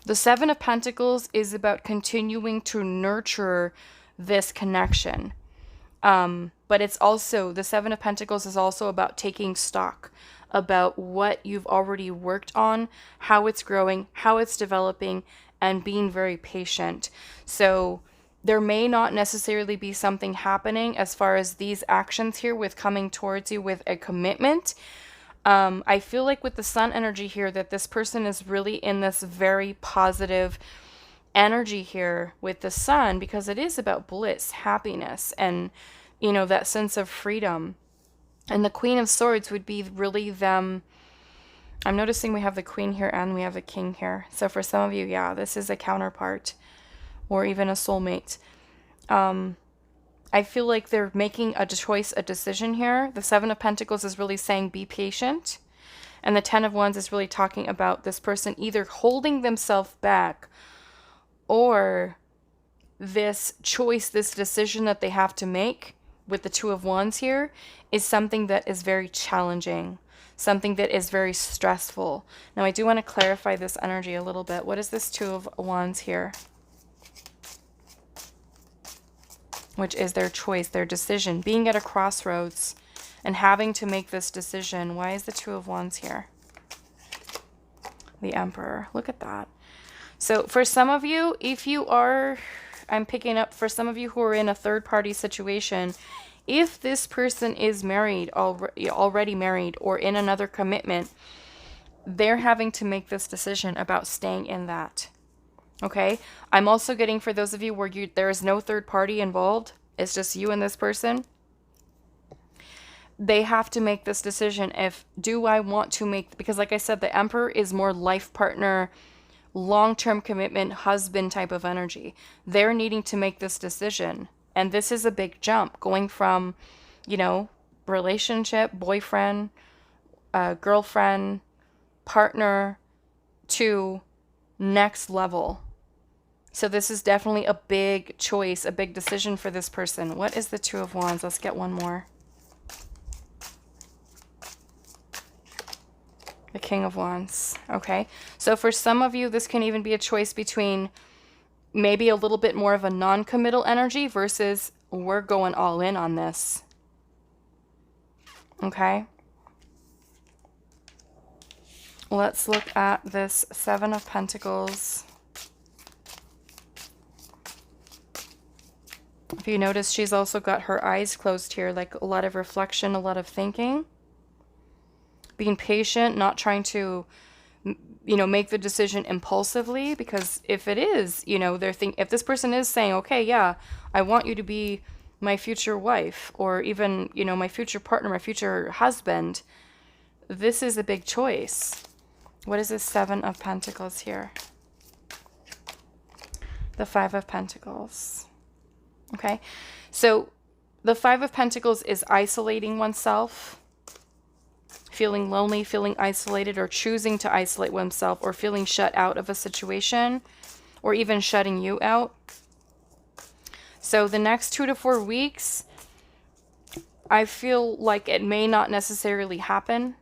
The Seven of Pentacles is about continuing to nurture this connection. But it's also, the Seven of Pentacles is also about taking stock about what you've already worked on, how it's growing, how it's developing, and being very patient. So there may not necessarily be something happening as far as these actions here with coming towards you with a commitment. I feel like with the Sun energy here that this person is really in this very positive energy here with the Sun, because it is about bliss, happiness, and that sense of freedom. And the Queen of Swords would be really them. I'm noticing we have the Queen here and we have the King here. So for some of you, yeah, this is a counterpart or even a soulmate. I feel like they're making a choice, a decision here. The Seven of Pentacles is really saying be patient. And the Ten of Wands is really talking about this person either holding themselves back, or this choice, this decision that they have to make with the Two of Wands here is something that is very challenging, something that is very stressful. Now I do want to clarify this energy a little bit. What is this Two of Wands here? Which is their choice, their decision, being at a crossroads and having to make this decision. Why is the Two of Wands here? The Emperor. Look at that. So for some of you, if you are, I'm picking up for some of you who are in a third-party situation, if this person is married, already married, or in another commitment, they're having to make this decision about staying in that. Okay? I'm also getting for those of you where there is no third party involved, it's just you and this person. They have to make this decision if, do I want to make, because like I said, the Emperor is more life partner, long-term commitment, husband type of energy. They're needing to make this decision. And this is a big jump, going from, relationship, boyfriend, girlfriend, partner, to next level. So this is definitely a big choice, a big decision for this person. What is the Two of Wands? Let's get one more. The King of Wands. Okay. So for some of you, this can even be a choice between maybe a little bit more of a non-committal energy versus we're going all in on this. Okay. Let's look at this Seven of Pentacles. If you notice, she's also got her eyes closed here, like a lot of reflection, a lot of thinking. Being patient, not trying to, make the decision impulsively, because if it is, if this person is saying, okay, yeah, I want you to be my future wife, or even, my future partner, my future husband, this is a big choice. What is this Seven of Pentacles here? The Five of Pentacles. Okay, so The Five of Pentacles is isolating oneself, feeling lonely, feeling isolated, or choosing to isolate oneself, or feeling shut out of a situation, or even shutting you out. So the next 2 to 4 weeks, I feel like it may not necessarily happen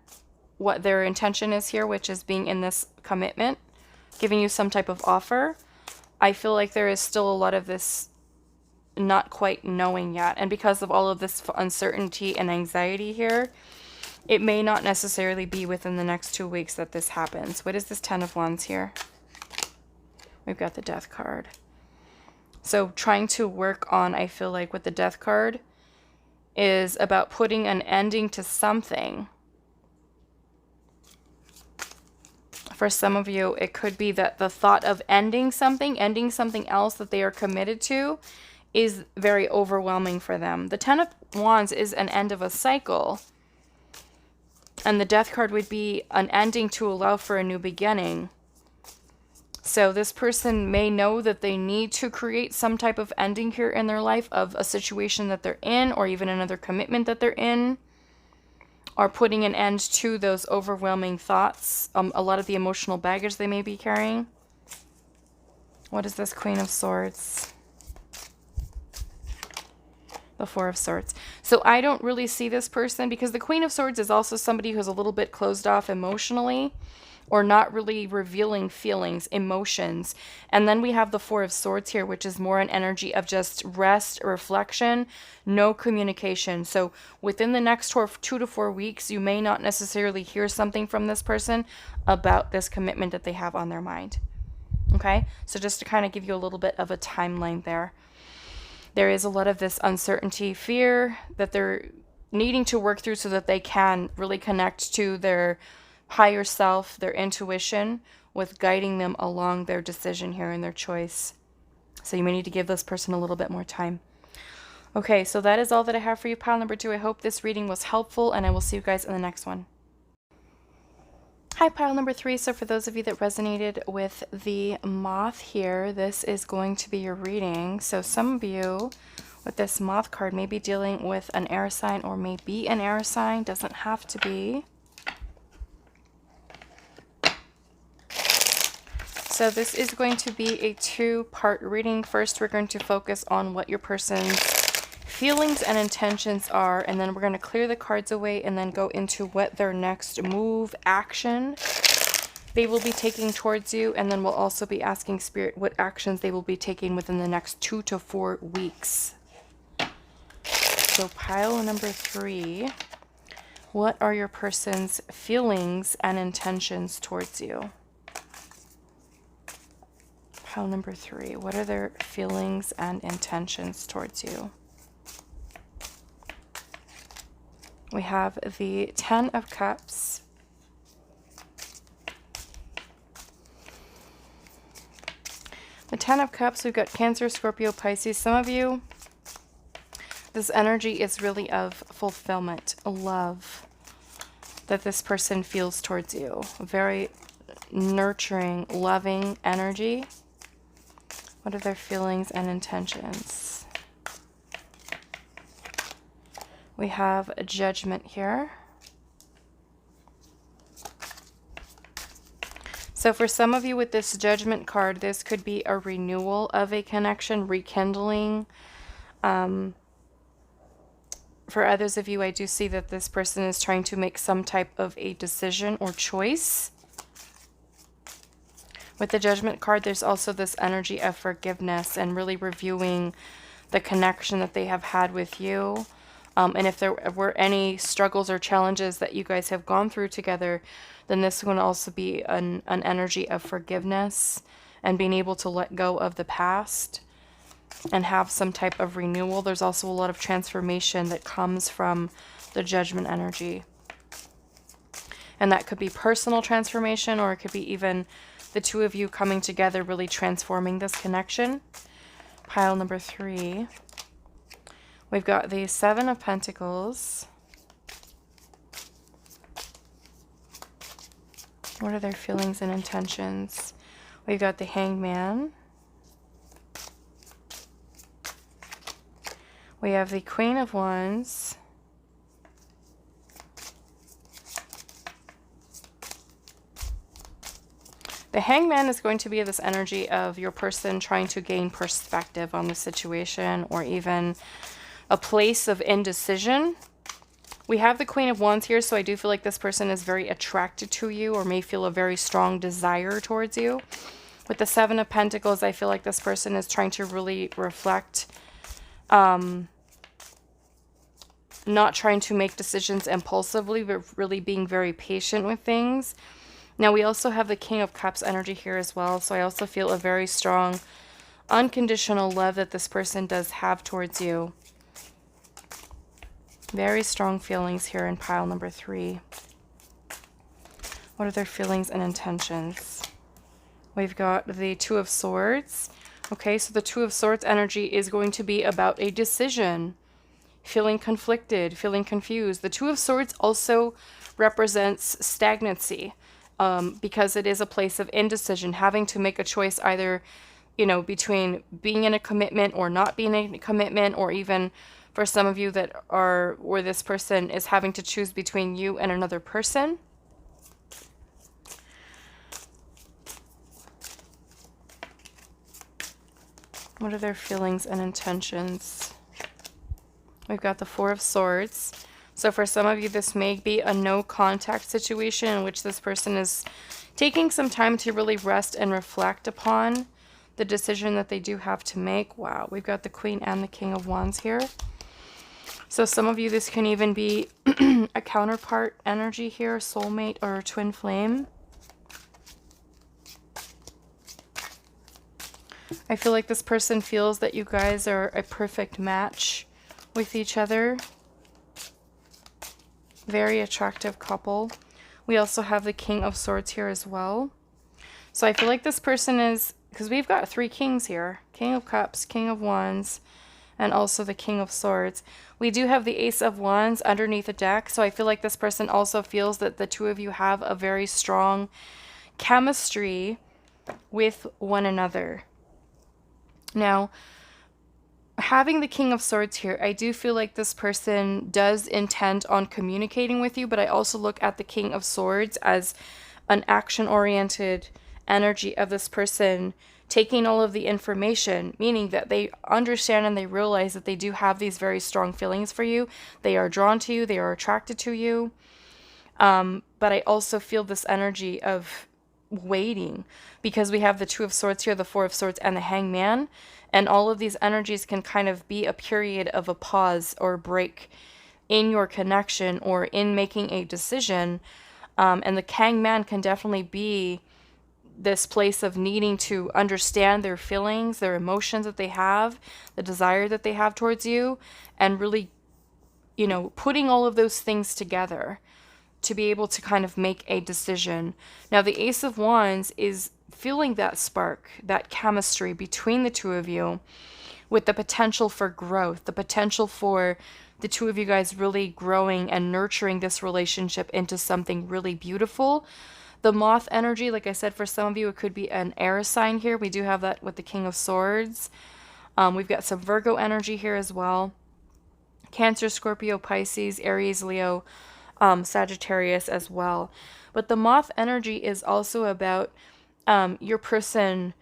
what their intention is here, which is being in this commitment, giving you some type of offer. I feel like there is still a lot of this not quite knowing yet. And because of all of this uncertainty and anxiety here, it may not necessarily be within the next 2 weeks that this happens. What is this Ten of Wands here? We've got the Death card. So trying to work on, I feel like with the Death card, is about putting an ending to something. For some of you, it could be that the thought of ending something else that they are committed to, is very overwhelming for them. The Ten of Wands is an end of a cycle. And the Death card would be an ending to allow for a new beginning. So this person may know that they need to create some type of ending here in their life of a situation that they're in, or even another commitment that they're in, or putting an end to those overwhelming thoughts, a lot of the emotional baggage they may be carrying. What is this Queen of Swords? The Four of Swords. So I don't really see this person, because the Queen of Swords is also somebody who's a little bit closed off emotionally, or not really revealing feelings, emotions. And then we have the Four of Swords here, which is more an energy of just rest, reflection, no communication. So within the next 2 to 4 weeks, you may not necessarily hear something from this person about this commitment that they have on their mind. Okay? So just to kind of give you a little bit of a timeline there. There is a lot of this uncertainty, fear that they're needing to work through so that they can really connect to their higher self, their intuition, with guiding them along their decision here and their choice. So you may need to give this person a little bit more time. Okay, so that is all that I have for you, pile number 2. I hope this reading was helpful, and I will see you guys in the next one. Hi, pile number 3. So for those of you that resonated with the moth here, this is going to be your reading. So some of you with this moth card may be dealing with an air sign, or may be an air sign, doesn't have to be. So this is going to be a 2-part reading. First, we're going to focus on what your person's feelings and intentions are, and then we're going to clear the cards away and then go into what their next move, action they will be taking towards you, and then we'll also be asking Spirit what actions they will be taking within the next 2 to 4 weeks. So pile number 3, what are your person's feelings and intentions towards you? Pile number 3, what are their feelings and intentions towards you? We have the Ten of Cups. The Ten of Cups, we've got Cancer, Scorpio, Pisces. Some of you, this energy is really of fulfillment, love that this person feels towards you. Very nurturing, loving energy. What are their feelings and intentions? We have a Judgment here. So for some of you with this Judgment card, this could be a renewal of a connection, rekindling. For others of you, I do see that this person is trying to make some type of a decision or choice. With the Judgment card, there's also this energy of forgiveness and really reviewing the connection that they have had with you. And if there were any struggles or challenges that you guys have gone through together, then this would also be an energy of forgiveness and being able to let go of the past and have some type of renewal. There's also a lot of transformation that comes from the Judgment energy. And that could be personal transformation, or it could be even the two of you coming together, really transforming this connection. Pile number 3. We've got the Seven of Pentacles. What are their feelings and intentions? We've got the Hangman. We have the Queen of Wands. The Hangman is going to be this energy of your person trying to gain perspective on the situation, or even a place of indecision. We have the Queen of Wands here, so I do feel like this person is very attracted to you or may feel a very strong desire towards you. With the Seven of Pentacles, I feel like this person is trying to really reflect, not trying to make decisions impulsively, but really being very patient with things. Now, we also have the King of Cups energy here as well, so I also feel a very strong, unconditional love that this person does have towards you. Very strong feelings here in pile number 3. What are their feelings and intentions? We've got the Two of Swords. Okay, so the Two of Swords energy is going to be about a decision. Feeling conflicted, feeling confused. The Two of Swords also represents stagnancy. Because it is a place of indecision, having to make a choice either, you know, between being in a commitment or not being in a commitment, or even for some of you that are where this person is having to choose between you and another person. What are their feelings and intentions? We've got the Four of Swords. So for some of you, this may be a no contact situation in which this person is taking some time to really rest and reflect upon the decision that they do have to make. Wow, we've got the Queen and the King of Wands here. So some of you, this can even be a counterpart energy here, soulmate or twin flame. I feel like this person feels that you guys are a perfect match with each other. Very attractive couple. We also have the King of Swords here as well. So I feel like this person is, because we've got 3 kings here. King of Cups, King of Wands, and also the King of Swords. We do have the Ace of Wands underneath the deck. So I feel like this person also feels that the two of you have a very strong chemistry with one another. Now, having the King of Swords here, I do feel like this person does intend on communicating with you, but I also look at the King of Swords as an action-oriented energy of this person taking all of the information, meaning that they understand and they realize that they do have these very strong feelings for you. They are drawn to you, they are attracted to you. But I also feel this energy of waiting, because we have the Two of Swords here, the Four of Swords, and the Hangman. And all of these energies can kind of be a period of a pause or break in your connection or in making a decision. And the Hangman can definitely be this place of needing to understand their feelings, their emotions that they have, the desire that they have towards you, and really, you know, putting all of those things together to be able to kind of make a decision. Now, the Ace of Wands is feeling that spark, that chemistry between the two of you, with the potential for growth, the potential for the two of you guys really growing and nurturing this relationship into something really beautiful. The Moth energy, like I said, for some of you, it could be an air sign here. We do have that with the King of Swords. We've got some Virgo energy here as well. Cancer, Scorpio, Pisces, Aries, Leo, Sagittarius as well. But the Moth energy is also about your person,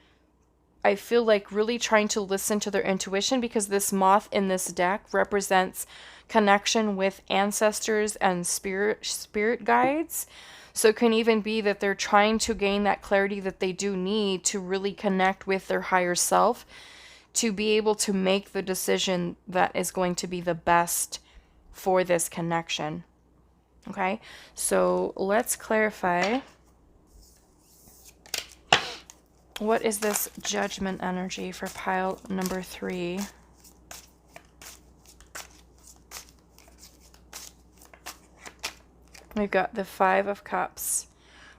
I feel like, really trying to listen to their intuition, because this moth in this deck represents connection with ancestors and spirit guides. So it can even be that they're trying to gain that clarity that they do need to really connect with their higher self, to be able to make the decision that is going to be the best for this connection. Okay, so let's clarify. What is this Judgment energy for pile number 3? We've got the Five of Cups.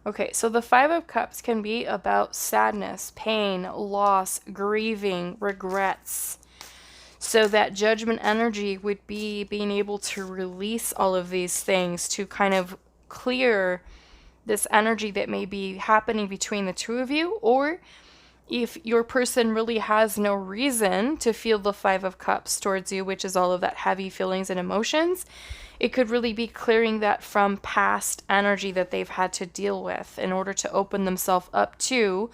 Okay, so the Five of Cups can be about sadness, pain, loss, grieving, regrets. So that Judgment energy would be being able to release all of these things, to kind of clear this energy that may be happening between the two of you, or If your person really has no reason to feel the Five of Cups towards you, which is all of that heavy feelings and emotions, it could really be clearing that from past energy that they've had to deal with in order to open themselves up to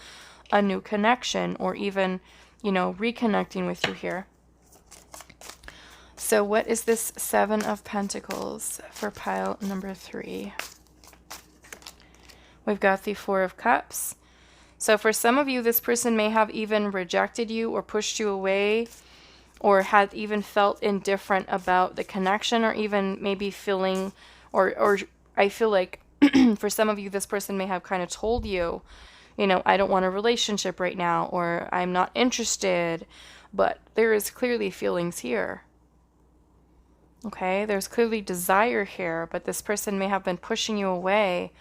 a new connection, or even, reconnecting with you here. So what is this Seven of Pentacles for pile number 3? We've got the Four of Cups. So for some of you, this person may have even rejected you or pushed you away, or had even felt indifferent about the connection, or even maybe feeling, or I feel like for some of you, this person may have kind of told you, I don't want a relationship right now, or I'm not interested, but there is clearly feelings here. Okay, there's clearly desire here, but this person may have been pushing you away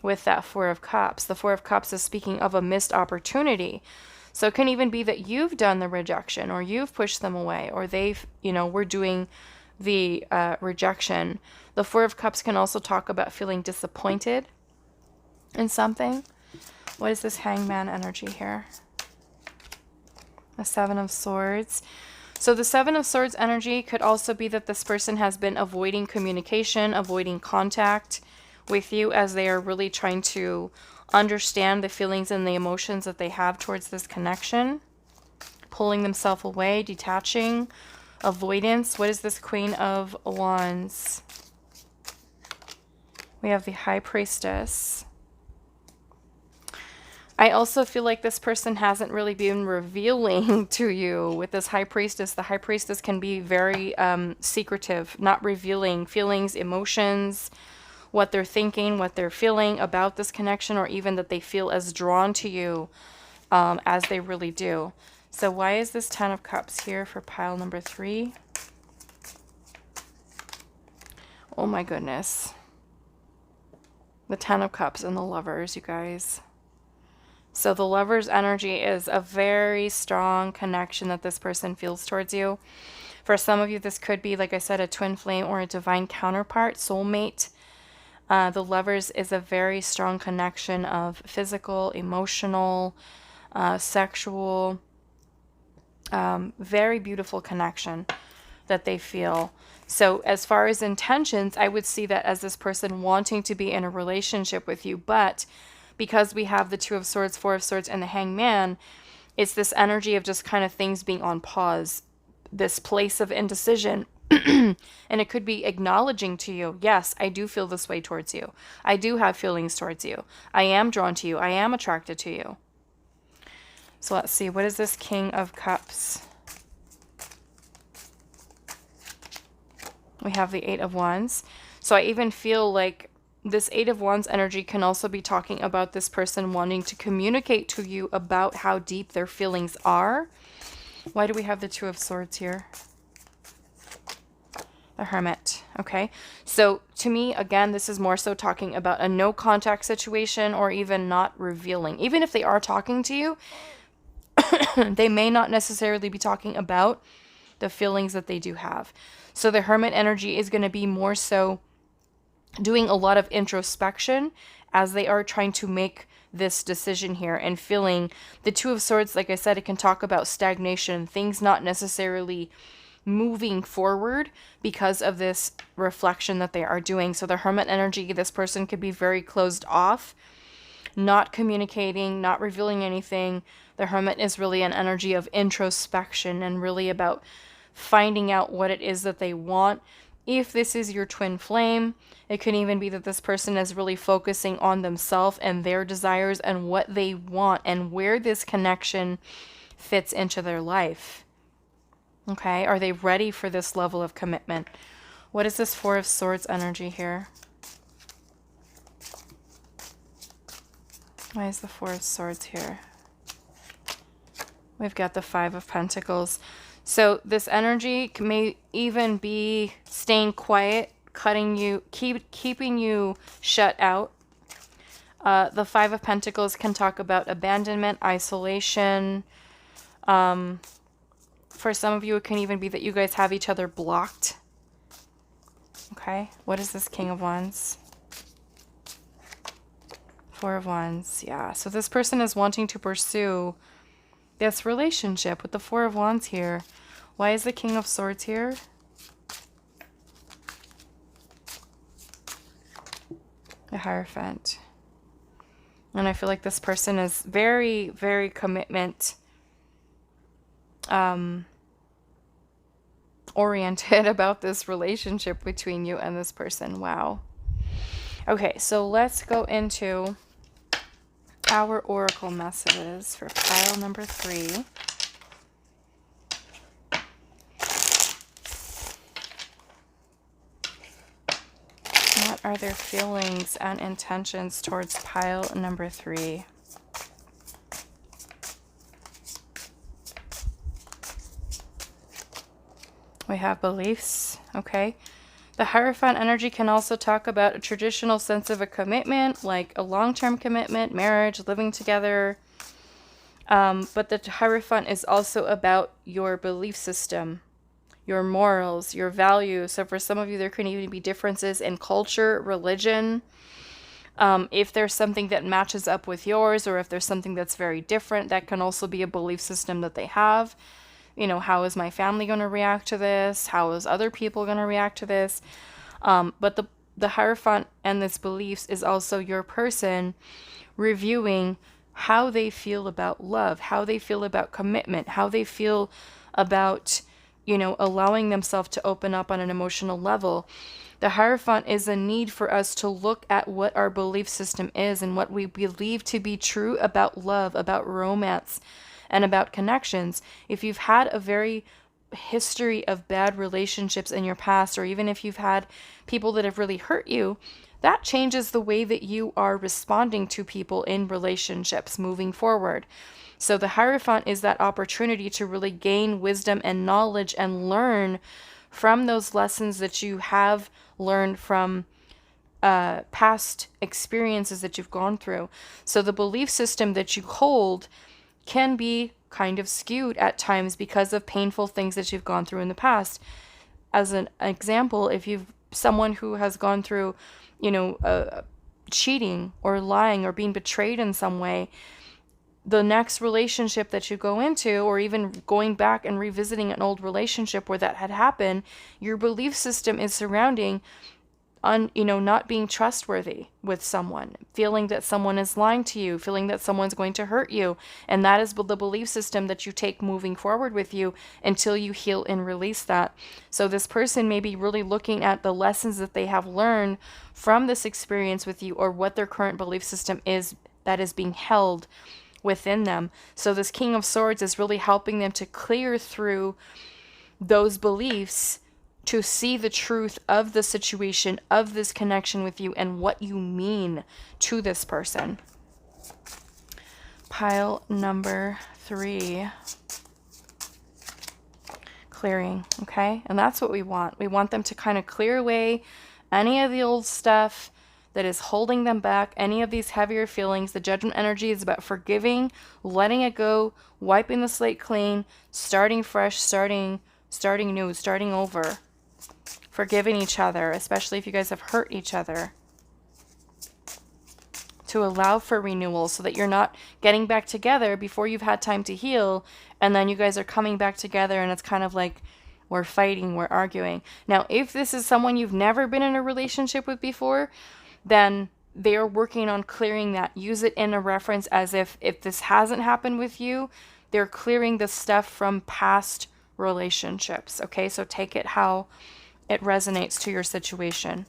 with that Four of Cups. The Four of Cups is speaking of a missed opportunity. So it can even be that you've done the rejection, or you've pushed them away, or they've, were doing the rejection. The Four of Cups can also talk about feeling disappointed in something. What is this Hangman energy here? The Seven of Swords. So the Seven of Swords energy could also be that this person has been avoiding communication, avoiding contact with you, as they are really trying to understand the feelings and the emotions that they have towards this connection. Pulling themselves away, detaching, avoidance. What is this Queen of Wands? We have the High Priestess. I also feel like this person hasn't really been revealing to you with this High Priestess. The High Priestess can be very secretive, not revealing feelings, emotions, what they're thinking, what they're feeling about this connection, or even that they feel as drawn to you as they really do. So why is this Ten of Cups here for pile number 3? Oh my goodness. The Ten of Cups and the Lovers, you guys. So the Lover's energy is a very strong connection that this person feels towards you. For some of you, this could be, like I said, a twin flame or a divine counterpart, soulmate. The Lovers is a very strong connection of physical, emotional, sexual, very beautiful connection that they feel. So as far as intentions, I would see that as this person wanting to be in a relationship with you, but because we have the Two of Swords, Four of Swords, and the Hangman, it's this energy of just kind of things being on pause, this place of indecision. And it could be acknowledging to you, yes, I do feel this way towards you. I do have feelings towards you. I am drawn to you. I am attracted to you. So let's see, what is this King of Cups? We have the Eight of Wands. So I even feel like this Eight of Wands energy can also be talking about this person wanting to communicate to you about how deep their feelings are. Why do we have the Two of Swords here? The Hermit. Okay. So to me, again, this is more so talking about a no contact situation, or even not revealing. Even if they are talking to you, they may not necessarily be talking about the feelings that they do have. So the Hermit energy is going to be more so doing a lot of introspection as they are trying to make this decision here, and feeling the Two of Swords. Like I said, it can talk about stagnation, things not necessarily moving forward because of this reflection that they are doing. So the Hermit energy, this person could be very closed off, not communicating, not revealing anything. The Hermit is really an energy of introspection and really about finding out what it is that they want. If this is your twin flame, it can even be that this person is really focusing on themselves and their desires and what they want and where this connection fits into their life. Okay, are they ready for this level of commitment? What is this Four of Swords energy here? Why is the Four of Swords here? We've got the Five of Pentacles. So this energy may even be staying quiet, cutting you, keeping you shut out. The Five of Pentacles can talk about abandonment, isolation. For some of you, it can even be that you guys have each other blocked. Okay, what is this King of Wands? Four of Wands, yeah. So this person is wanting to pursue this relationship with the Four of Wands here. Why is the King of Swords here? The Hierophant. And I feel like this person is very, very commitment oriented about this relationship between you and this person. Wow. Okay, so let's go into our oracle messages for pile number 3. What are their feelings and intentions towards pile number 3? We have beliefs, okay? The Hierophant energy can also talk about a traditional sense of a commitment, like a long-term commitment, marriage, living together. But the Hierophant is also about your belief system, your morals, your values. So for some of you, there can even be differences in culture, religion. If there's something that matches up with yours, or if there's something that's very different, that can also be a belief system that they have. You know, how is my family going to react to this? How is other people going to react to this? But the Hierophant and this beliefs is also your person reviewing how they feel about love, how they feel about commitment, how they feel about, you know, allowing themselves to open up on an emotional level. The Hierophant is a need for us to look at what our belief system is and what we believe to be true about love, about romance, and about connections. If you've had a very history of bad relationships in your past, or even if you've had people that have really hurt you, that changes the way that you are responding to people in relationships moving forward. So the Hierophant is that opportunity to really gain wisdom and knowledge and learn from those lessons that you have learned from past experiences that you've gone through. So the belief system that you hold can be kind of skewed at times because of painful things that you've gone through in the past. As an example, if you've someone who has gone through, you know, cheating or lying or being betrayed in some way, the next relationship that you go into, or even going back and revisiting an old relationship where that had happened, your belief system is surrounding not being trustworthy with someone, feeling that someone is lying to you, feeling that someone's going to hurt you. And that is the belief system that you take moving forward with you until you heal and release that. So this person may be really looking at the lessons that they have learned from this experience with you, or what their current belief system is that is being held within them. So this King of Swords is really helping them to clear through those beliefs, to see the truth of the situation, of this connection with you, and what you mean to this person. Pile number 3. Clearing, okay? And that's what we want. We want them to kind of clear away any of the old stuff that is holding them back, any of these heavier feelings. The Judgment energy is about forgiving, letting it go, wiping the slate clean, starting fresh, starting new, starting over. Forgiving each other, especially if you guys have hurt each other. To allow for renewal so that you're not getting back together before you've had time to heal, and then you guys are coming back together and it's kind of like we're fighting, we're arguing. Now, if this is someone you've never been in a relationship with before, then they are working on clearing that. Use it in a reference as if this hasn't happened with you, they're clearing the stuff from past relationships. Okay, so take it how it resonates to your situation.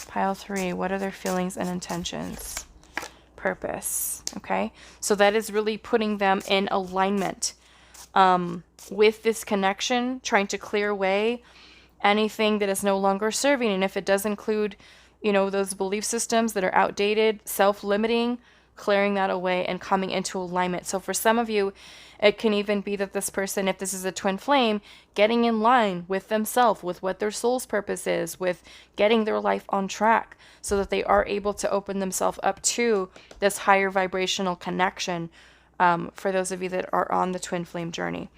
Pile 3, what are their feelings and intentions? Purpose, okay? So that is really putting them in alignment with this connection, trying to clear away anything that is no longer serving. And if it does include, you know, those belief systems that are outdated, self-limiting, clearing that away and coming into alignment. So for some of you, it can even be that this person, if this is a twin flame, getting in line with themselves, with what their soul's purpose is, with getting their life on track so that they are able to open themselves up to this higher vibrational connection, for those of you that are on the twin flame journey.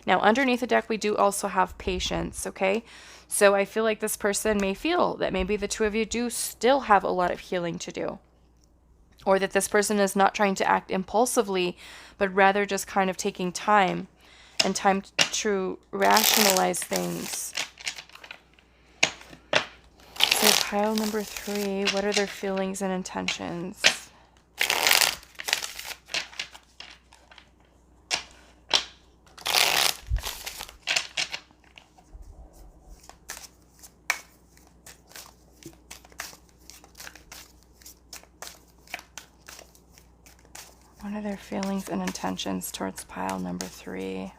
Now, underneath the deck, we do also have patience, okay? So I feel like this person may feel that maybe the two of you do still have a lot of healing to do. or that this person is not trying to act impulsively, but rather just kind of taking time and time to rationalize things. So pile number 3, what are their feelings and intentions? What are their feelings and intentions towards pile number 3?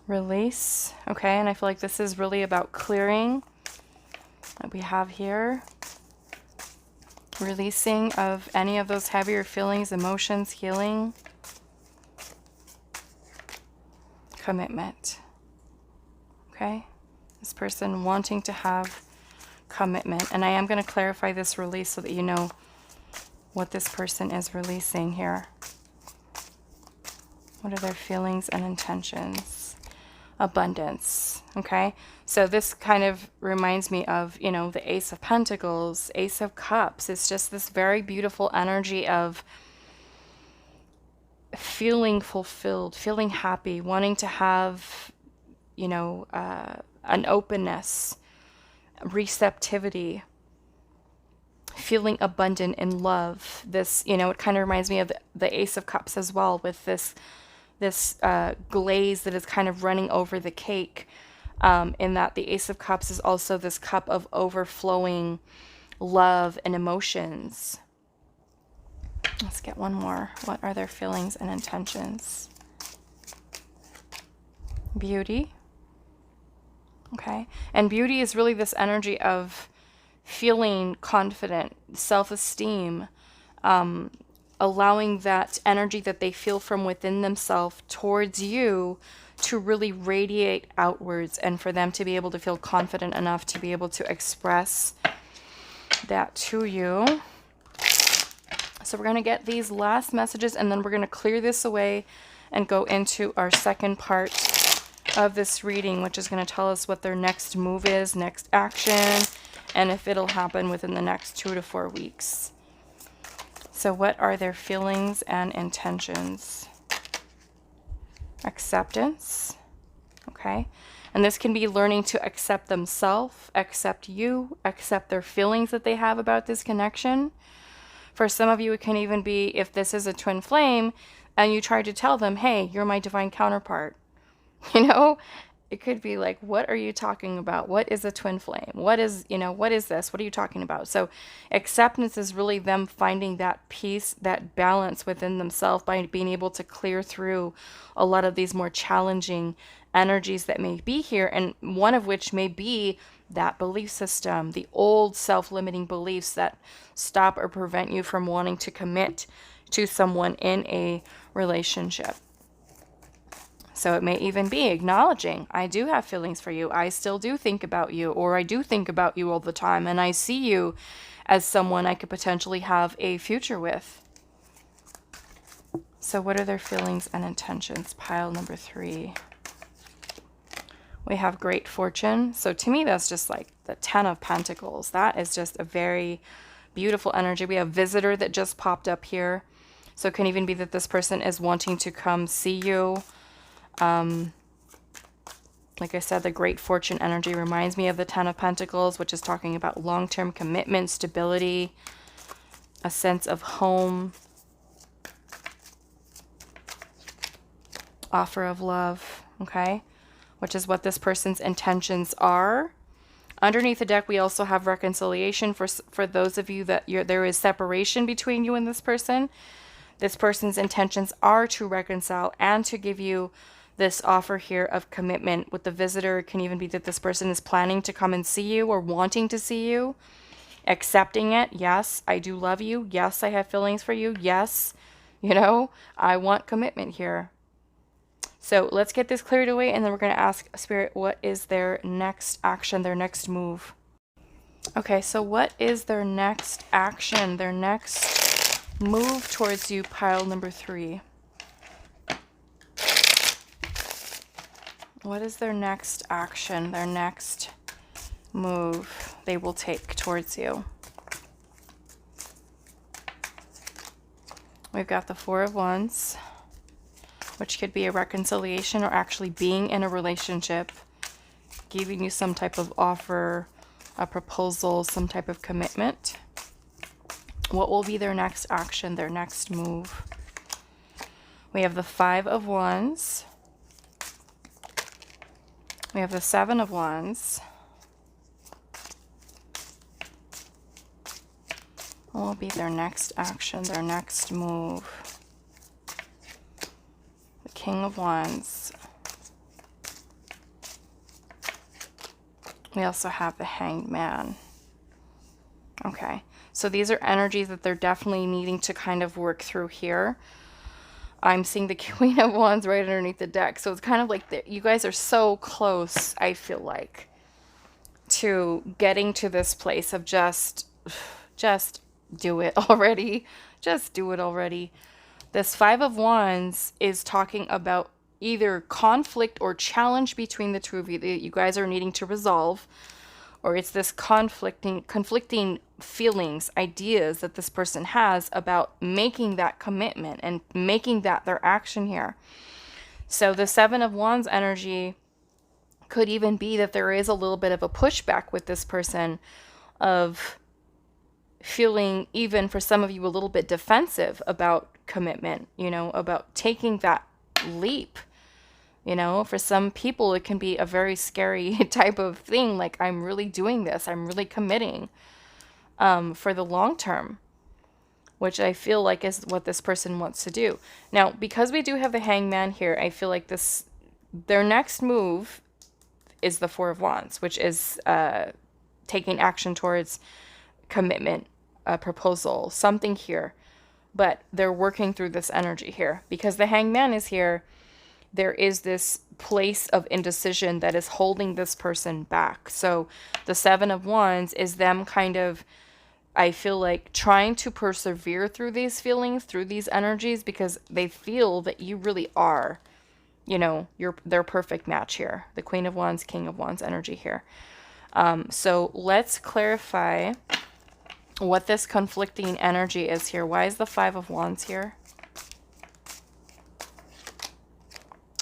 Release. Okay, and I feel like this is really about clearing that we have here. Releasing of any of those heavier feelings, emotions, healing. Commitment. Okay, this person wanting to have commitment. And I am going to clarify this release so that you know what this person is releasing here. What are their feelings and intentions? Abundance. Okay, so this kind of reminds me of, you know, the Ace of Pentacles, Ace of Cups. It's just this very beautiful energy of feeling fulfilled, feeling happy, wanting to have, you know, an openness, receptivity, feeling abundant in love. This, you know, it kind of reminds me of the Ace of Cups as well, with this glaze that is kind of running over the cake, in that the Ace of Cups is also this cup of overflowing love and emotions. Let's get one more. What are their feelings and intentions? Beauty. Okay, and beauty is really this energy of feeling confident, self-esteem, allowing that energy that they feel from within themselves towards you to really radiate outwards, and for them to be able to feel confident enough to be able to express that to you. So we're going to get these last messages, and then we're going to clear this away and go into our second part of this reading, which is going to tell us what their next move is, next action, and if it'll happen within the next 2 to 4 weeks. So what are their feelings and intentions? Acceptance. Okay. And this can be learning to accept themselves, accept you, accept their feelings that they have about this connection. For some of you, it can even be if this is a twin flame and you try to tell them, hey, you're my divine counterpart. You know, it could be like, what are you talking about? What is a twin flame? What is, you know, what is this? What are you talking about? So acceptance is really them finding that peace, that balance within themselves by being able to clear through a lot of these more challenging energies that may be here. And one of which may be that belief system, the old self-limiting beliefs that stop or prevent you from wanting to commit to someone in a relationship. So it may even be acknowledging, I do have feelings for you. I still do think about you, or I do think about you all the time, and I see you as someone I could potentially have a future with. So what are their feelings and intentions? Pile number 3. We have great fortune. So to me, that's just like the 10 of Pentacles. That is just a very beautiful energy. We have visitor that just popped up here. So it can even be that this person is wanting to come see you. Like I said, the great fortune energy reminds me of the 10 of Pentacles, which is talking about long-term commitment, stability, a sense of home, offer of love, okay? Which is what this person's intentions are. Underneath the deck, we also have reconciliation for those of you that there is separation between you and this person. This person's intentions are to reconcile and to give you this offer here of commitment. With the visitor, it can even be that this person is planning to come and see you or wanting to see you. Accepting it. Yes, I do love you. Yes, I have feelings for you. Yes, you know, I want commitment here. So let's get this cleared away, and then we're going to ask Spirit, what is their next action, their next move? Okay, so what is their next action, their next move towards you, pile number 3? What is their next action, their next move they will take towards you? We've got the Four of Wands, which could be a reconciliation or actually being in a relationship, giving you some type of offer, a proposal, some type of commitment. What will be their next action, their next move? We have the Five of Wands. We have the Seven of Wands. What will be their next action, their next move? The King of Wands. We also have the Hanged Man. Okay, so these are energies that they're definitely needing to kind of work through here. I'm seeing the Queen of Wands right underneath the deck. So it's kind of like you guys are so close, I feel like, to getting to this place of just do it already. Just do it already. This Five of Wands is talking about either conflict or challenge between the two of you that you guys are needing to resolve, or it's this conflicting feelings, ideas that this person has about making that commitment and making that their action here. So the Seven of Wands energy could even be that there is a little bit of a pushback with this person of feeling, even for some of you, a little bit defensive about commitment, you know, about taking that leap. You know, for some people, it can be a very scary type of thing. Like, I'm really doing this. I'm really committing for the long term, which I feel like is what this person wants to do. Now, because we do have the Hangman here, I feel like their next move is the Four of Wands, which is taking action towards commitment, a proposal, something here. But they're working through this energy here because the Hangman is here. There is this place of indecision that is holding this person back. So the Seven of Wands is them kind of, I feel like, trying to persevere through these feelings, through these energies, because they feel that you really are, you know, their perfect match here. The Queen of Wands, King of Wands energy here. So let's clarify what this conflicting energy is here. Why is the Five of Wands here?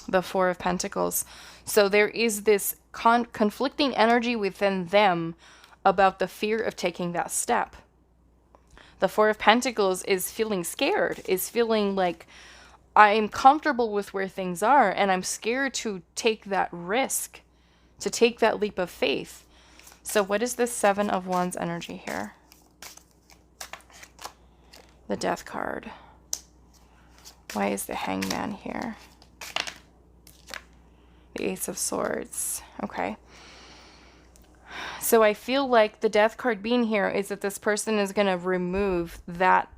The Four of Pentacles. So there is this conflicting energy within them about the fear of taking that step. The Four of Pentacles is feeling scared, is feeling like, I'm comfortable with where things are and I'm scared to take that risk, to take that leap of faith. So what is this Seven of Wands energy here? The Death card. Why is the Hangman here? The Ace of Swords. Okay. So I feel like the Death card being here is that this person is going to remove that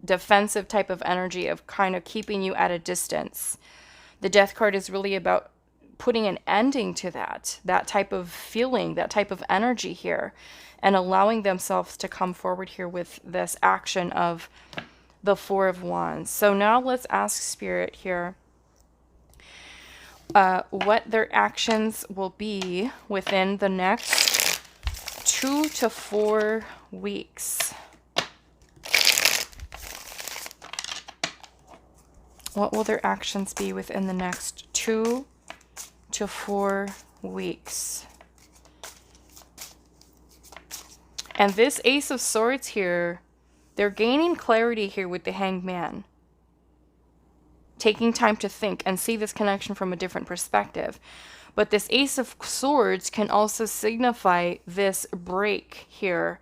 defensive type of energy of kind of keeping you at a distance. The Death card is really about putting an ending to that type of feeling, that type of energy here, and allowing themselves to come forward here with this action of the Four of Wands. So now let's ask Spirit here what their actions will be within the next 2 to 4 weeks. What will their actions be within the next 2 to 4 weeks? And this Ace of Swords here, they're gaining clarity here with the Hanged Man. Taking time to think and see this connection from a different perspective. But this Ace of Swords can also signify this break here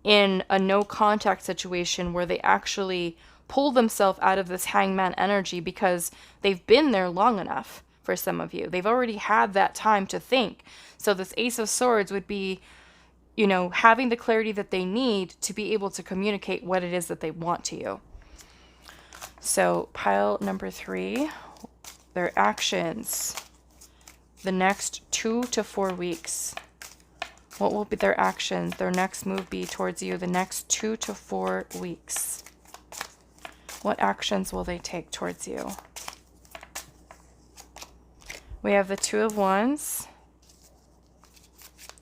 in a no contact situation where they actually pull themselves out of this Hangman energy because they've been there long enough for some of you. They've already had that time to think. So this Ace of Swords would be, you know, having the clarity that they need to be able to communicate what it is that they want to you. So pile number 3, their actions, the next 2 to 4 weeks. What will be their actions, their next move be towards you the next 2 to 4 weeks? What actions will they take towards you? We have the Two of Wands.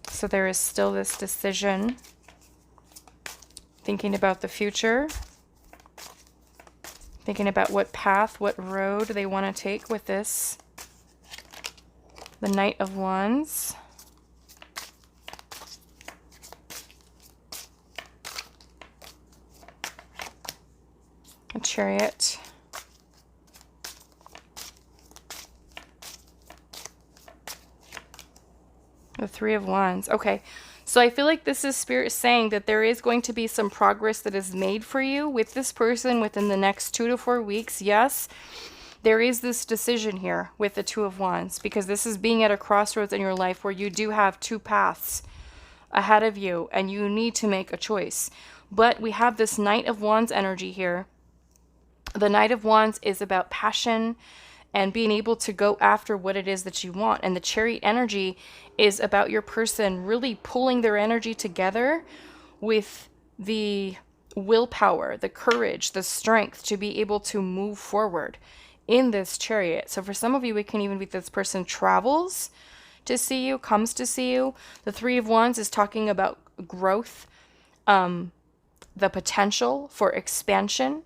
So there is still this decision, thinking about the future. Thinking about what path, what road they want to take with this. The Knight of Wands. A Chariot. The Three of Wands. Okay. So I feel like this is Spirit saying that there is going to be some progress that is made for you with this person within the next 2 to 4 weeks. Yes, there is this decision here with the Two of Wands, because this is being at a crossroads in your life where you do have two paths ahead of you and you need to make a choice. But we have this Knight of Wands energy here. The Knight of Wands is about passion and being able to go after what it is that you want. And the Chariot energy is about your person really pulling their energy together with the willpower, the courage, the strength to be able to move forward in this Chariot. So for some of you, it can even be this person travels to see you, comes to see you. The Three of Wands is talking about growth, the potential for expansion.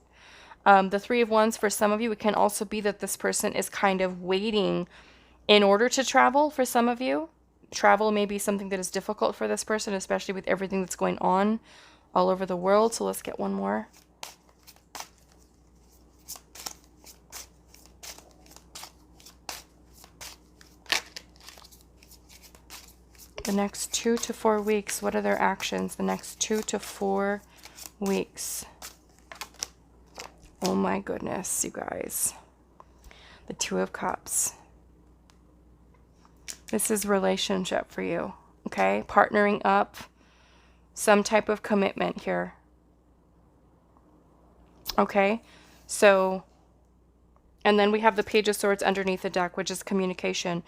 The Three of Wands, for some of you, it can also be that this person is kind of waiting in order to travel. For some of you, travel may be something that is difficult for this person, especially with everything that's going on all over the world. So let's get one more. The next 2 to 4 weeks, what are their actions? The next 2 to 4 weeks. Oh my goodness, you guys. The Two of Cups. This is relationship for you, okay? Partnering up, some type of commitment here. Okay, so, and then we have the Page of Swords underneath the deck, which is communication.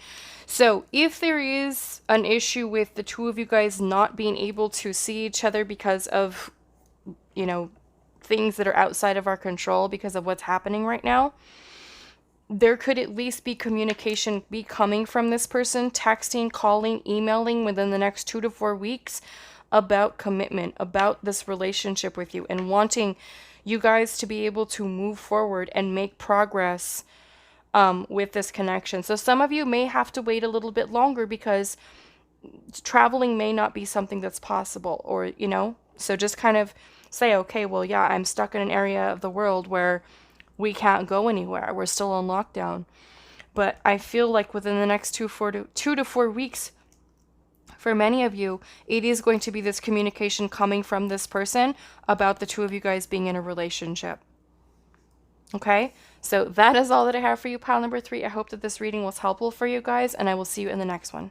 So if there is an issue with the two of you guys not being able to see each other because of, you know, things that are outside of our control because of what's happening right now, there could at least be communication be coming from this person, texting, calling, emailing within the next 2 to 4 weeks about commitment, about this relationship with you, and wanting you guys to be able to move forward and make progress with this connection. So some of you may have to wait a little bit longer because traveling may not be something that's possible, or, you know, so just kind of say, okay, well, yeah, I'm stuck in an area of the world where we can't go anywhere. We're still on lockdown. But I feel like within the next 2 to 4 weeks, for many of you, it is going to be this communication coming from this person about the two of you guys being in a relationship. Okay? So that is all that I have for you, pile number 3. I hope that this reading was helpful for you guys, and I will see you in the next one.